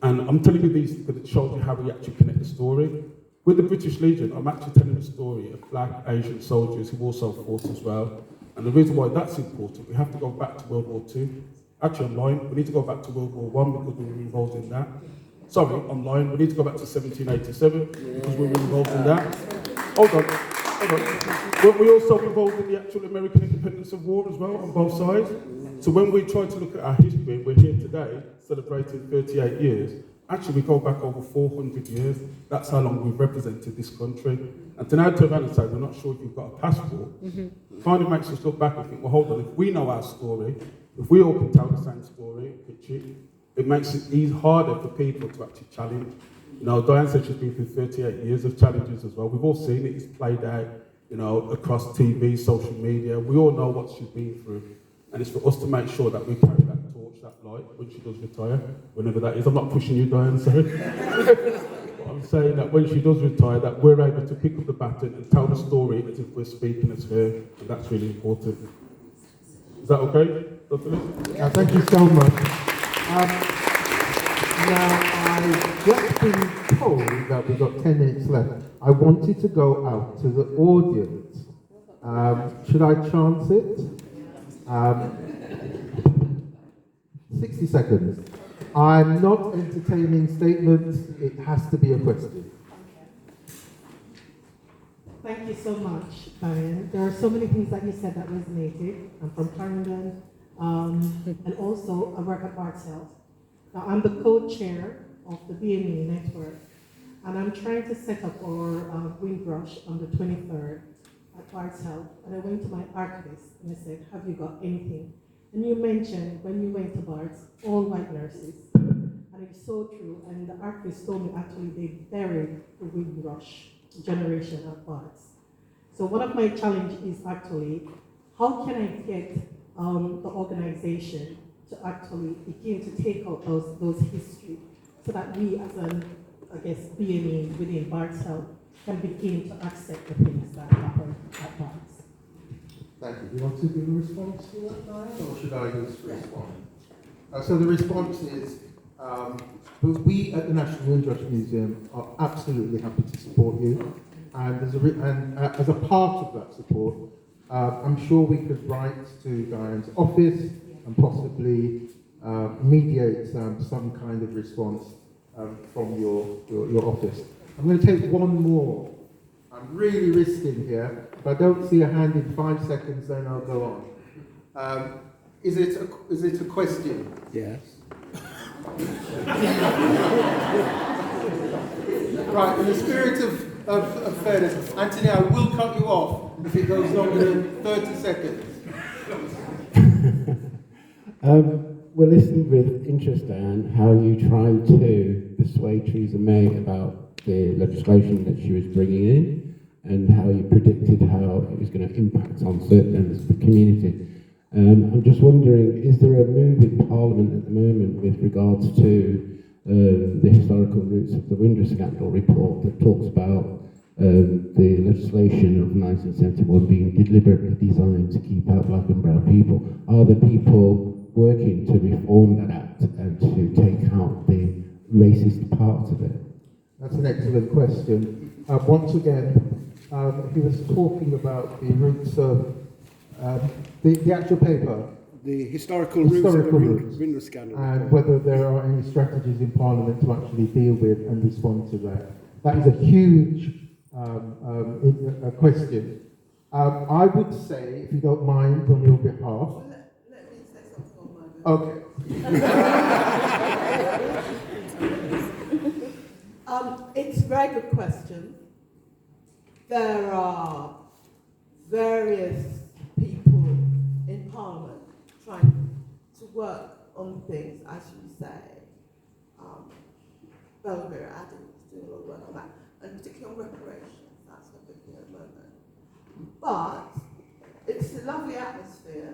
And I'm telling you these because it shows you how we actually connect the story. With the British Legion, I'm actually telling the story of black, Asian soldiers who also fought as well. And the reason why that's important, we have to go back to World War II. Actually, online, we need to go back to World War I because we were involved in that. Sorry, online, we need to go back to 1787 because we were involved in that. Hold on. Were we also involved in the actual American Independence of War as well, on both sides? So when we try to look at our history, we're here today, celebrating 38 years. Actually, we go back over 400 years. That's how long we've represented this country. And to now turn around and say, we're not sure if you've got a passport, kind of makes us look back and think, well, hold on, if we know our story, if we all can tell the same story, it makes it harder for people to actually challenge. You know, Diane said she's been through 38 years of challenges as well. We've all seen it. It's played out, across TV, social media. We all know what she's been through. And it's for us to make sure that we carry that torch, that light, when she does retire, whenever that is. I'm not pushing you, Diane, sorry. But I'm saying that when she does retire, that we're able to pick up the baton and tell the story as if we're speaking as her. And that's really important. Is that okay, Dr. Lee? Yeah, thank you so much. Now, I've just been told that we've got 10 minutes left. I wanted to go out to the audience. Should I chance it? 60 seconds. I'm not entertaining statements. It has to be a question. Thank you so much, Diane. There are so many things that you said that resonated. I'm from Clarendon, and also I work at Arts Health. Now, I'm the co-chair of the BME network, and I'm trying to set up our Windrush on the 23rd at Arts Health. And I went to my archivist and I said, have you got anything? And you mentioned when you went to Barts, all white nurses. And it's so true. And the archivist told me actually they buried the Windrush Generation at Barts. So one of my challenges is actually, how can I get the organization to actually begin to take out those history so that we as BME within Barts Health can begin to accept the things that happen at Barts. Thank you. Do you want to give a response to that, Diane, or should I just respond? So the response is, we at the National Windrush Museum are absolutely happy to support you, and as a part of that support, I'm sure we could write to Diane's office and possibly mediate some kind of response from your office. I'm going to take one more. I'm really risking here. If I don't see a hand in 5 seconds, then I'll go on. Is it a question? Yes. Right, in the spirit of fairness, Anthony, I will cut you off if it goes longer than 30 seconds. We listened with interest, Diane, how you tried to persuade Theresa May about the legislation that she was bringing in and how you predicted how it was going to impact on certain members of the community. I'm just wondering, is there a move in Parliament at the moment with regards to the historical roots of the Windrush scandal report that talks about the legislation of 1971 being deliberately designed to keep out black and brown people. Are the people working to reform that act and to take out the racist parts of it? That's an excellent question. Once again, he was talking about the roots of the actual paper. The historical roots of the Windrush scandal. And whether there are any strategies in Parliament to actually deal with and respond to that. That is a huge question. I would say, if you don't mind, on your behalf. Let me say something on my behalf. Okay. It's a very good question. There are various people in Parliament trying to work on things, as you say. Belvedere Abbott is doing a lot of work on that, and particularly on reparations. That's a big thing at the moment. But it's a lovely atmosphere,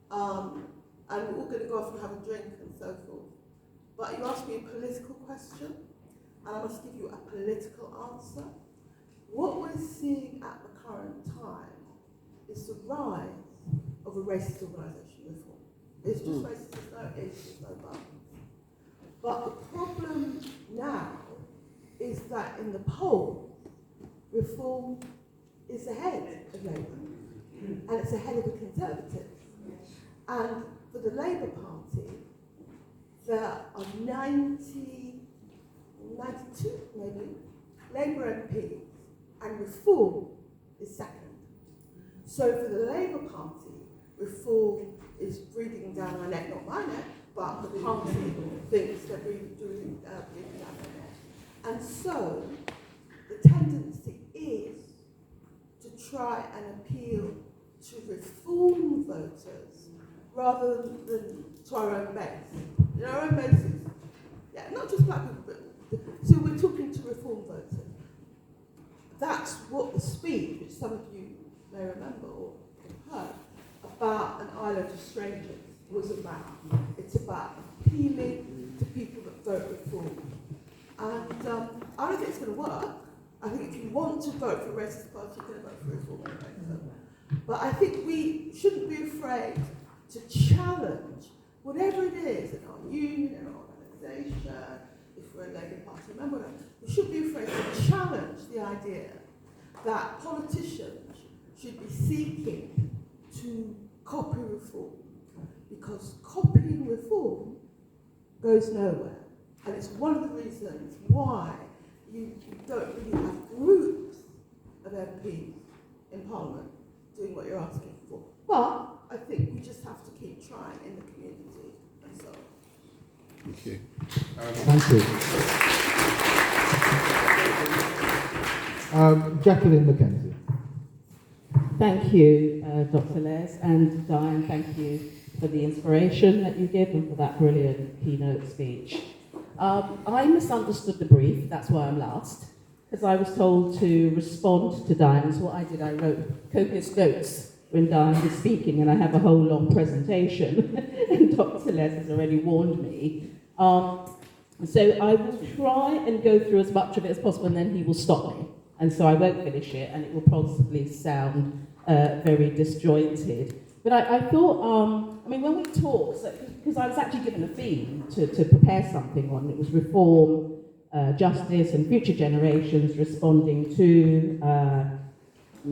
and we're all going to go off and have a drink and so forth. But you asked me a political question, and I must give you a political answer. What we're seeing at the current time is the rise of a racist organisation reform. It's just racist, there's no ifs, there's no buts. But the problem now is that in the polls, reform is ahead of Labour, and it's ahead of the Conservatives. And for the Labour Party, there are 92 maybe, Labour MPs, and reform is second. So for the Labour Party, reform is breathing down our neck, not my neck, but the party thinks they're breathing down their neck. And so the tendency is to try and appeal to reform voters rather than to our own base. In our own bases, yeah, not just black people, but so we're talking to reform voters. That's what the speech, which some of you may remember or have heard, about an island of strangers was about. It's about appealing to people that vote reform. And I don't think it's going to work. I think if you want to vote for a racist party, you're going to vote for reform anyway. So. But I think we shouldn't be afraid to challenge whatever it is in our union, in our organisation, if we're a Labour Party member, we should be afraid to challenge the idea that politicians should be seeking to copy reform, because copying reform goes nowhere. And it's one of the reasons why you don't really have groups of MPs in Parliament doing what you're asking for. But I think we just have to keep trying in the community and so on. Thank you. Thank you. Jacqueline McKenzie. Thank you, Dr. Les, and Diane, thank you for the inspiration that you give and for that brilliant keynote speech. I misunderstood the brief, that's why I'm last, because I was told to respond to Diane. So what I did, I wrote copious notes when Diane was speaking, and I have a whole long presentation, and Dr. Les has already warned me. So I will try and go through as much of it as possible, and then he will stop me. And so I won't finish it, and it will possibly sound very disjointed. But I thought, when we talk, because I was actually given a theme to prepare something on, it was reform, justice, and future generations, responding to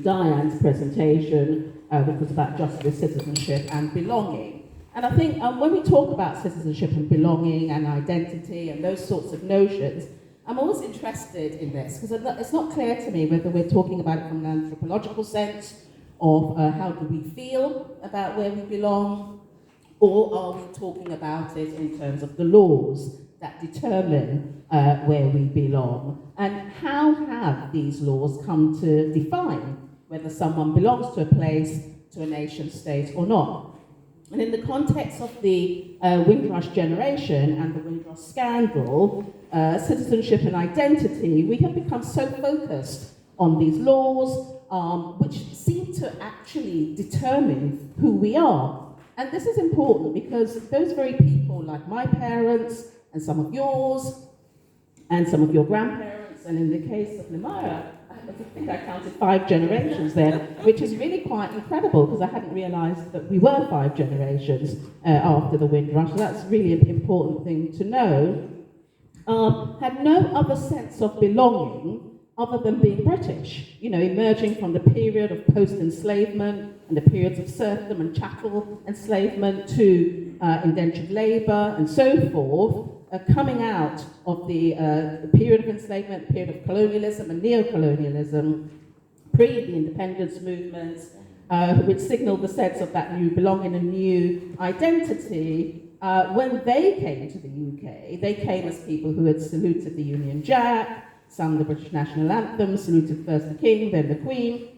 Diane's presentation, which was about justice, citizenship, and belonging. And I think when we talk about citizenship and belonging and identity and those sorts of notions, I'm always interested in this, because it's not clear to me whether we're talking about it from an anthropological sense of how do we feel about where we belong, or are we talking about it in terms of the laws that determine where we belong, and how have these laws come to define whether someone belongs to a place, to a nation state or not. And in the context of the Windrush Generation and the Windrush scandal, citizenship and identity, we have become so focused on these laws, which seem to actually determine who we are. And this is important because those very people, like my parents, and some of yours, and some of your grandparents, and in the case of Lemaya, I think I counted 5 generations there, which is really quite incredible because I hadn't realised that we were 5 generations after the Windrush. So that's really an important thing to know. Had no other sense of belonging other than being British, you know, emerging from the period of post-enslavement and the periods of serfdom and chattel enslavement to indentured labour and so forth, coming out of the period of enslavement, period of colonialism and neo-colonialism, pre the independence movements, which signalled the sense of that new belonging and new identity. When they came to the UK, they came as people who had saluted the Union Jack, sung the British national anthem, saluted first the King, then the Queen,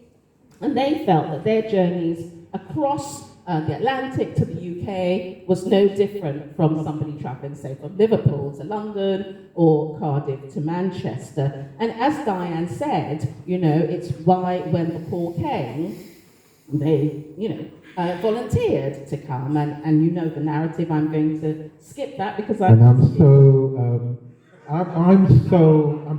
and they felt that their journeys across the Atlantic to the UK was no different from somebody travelling, say, from Liverpool to London or Cardiff to Manchester. And as Diane said, you know, it's why when the call came, they, you know, volunteered to come, and you know the narrative. I'm going to skip that because I'm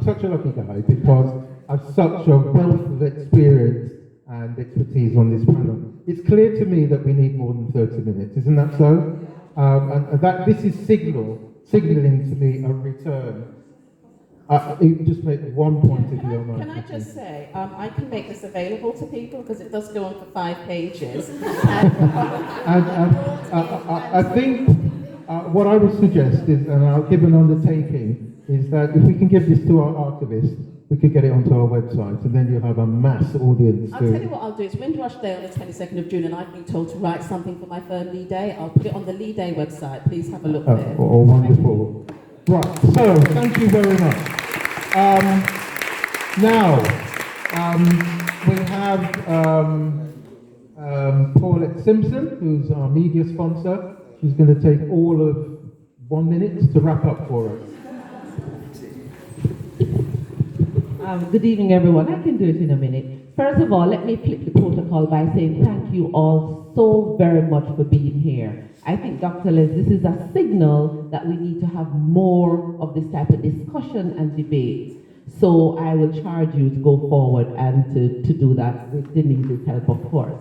such a lucky guy because I've such a wealth of experience and expertise on this panel. It's clear to me that we need more than 30 minutes, isn't that so? And that this is signalling to me a return. You just make one point if you don't mind. Can I just say, I can make this available to people because it does go on for 5 pages. I think what I would suggest is, and I'll give an undertaking, is that if we can give this to our archivist, we could get it onto our website, and then you'll have a mass audience. I'll tell you what I'll do. It's Windrush Day on the 22nd of June, and I've been told to write something for my firm Lee Day. I'll put it on the Lee Day website. Please have a look there. Oh, wonderful. Right, so thank you very much. Now, we have Paulette Simpson, who's our media sponsor. She's going to take all of 1 minute to wrap up for us. Good evening, everyone. I can do it in a minute. First of all, let me flip the protocol by saying thank you all so very much for being here. I think, Dr. Les, this is a signal that we need to have more of this type of discussion and debate. So I will charge you to go forward and to do that with Denise's help, of course.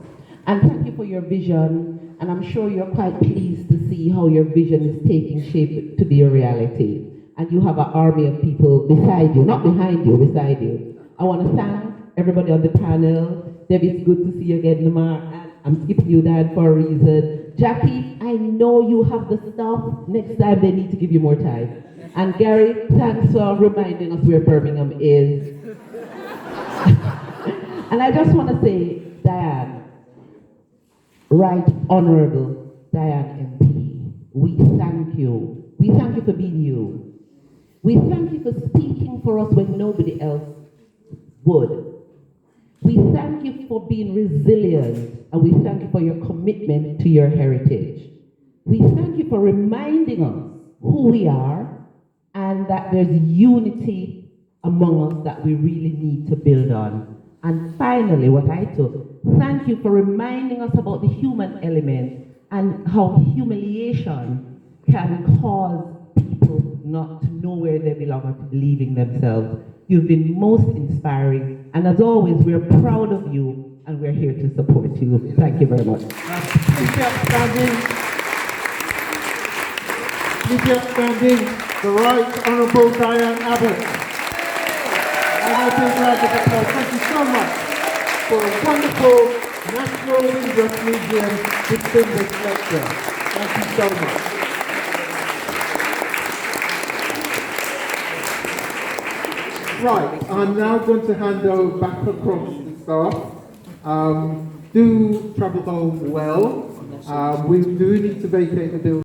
And thank you for your vision. And I'm sure you're quite pleased to see how your vision is taking shape to be a reality. And you have an army of people beside you, not behind you, beside you. I want to thank everybody on the panel. Debbie, it's good to see you again, Lamar. And I'm skipping you, Dad, for a reason. Jackie, I know you have the stuff. Next time they need to give you more time. And Gary, thanks for reminding us where Birmingham is. And I just want to say, Diane, Right Honourable Diane MP, we thank you. We thank you for being you. We thank you for speaking for us when nobody else would. We thank you for being resilient, and we thank you for your commitment to your heritage. We thank you for reminding us who we are and that there's unity among us that we really need to build on. And finally, what I took, thank you for reminding us about the human element and how humiliation can cause people not to know where they belong or to believe in themselves. You've been most inspiring, and as always, we're proud of you, and we're here to support you. Thank you very much. Keep outstanding. Keep outstanding. The Right Honourable Diane Abbott. And a big round of applause. Thank you so much for a wonderful National Windrush Museum distinguished lecture. Thank you so much. Right, I'm now going to hand over back across the staff. Do travel home well. We do need to vacate the building.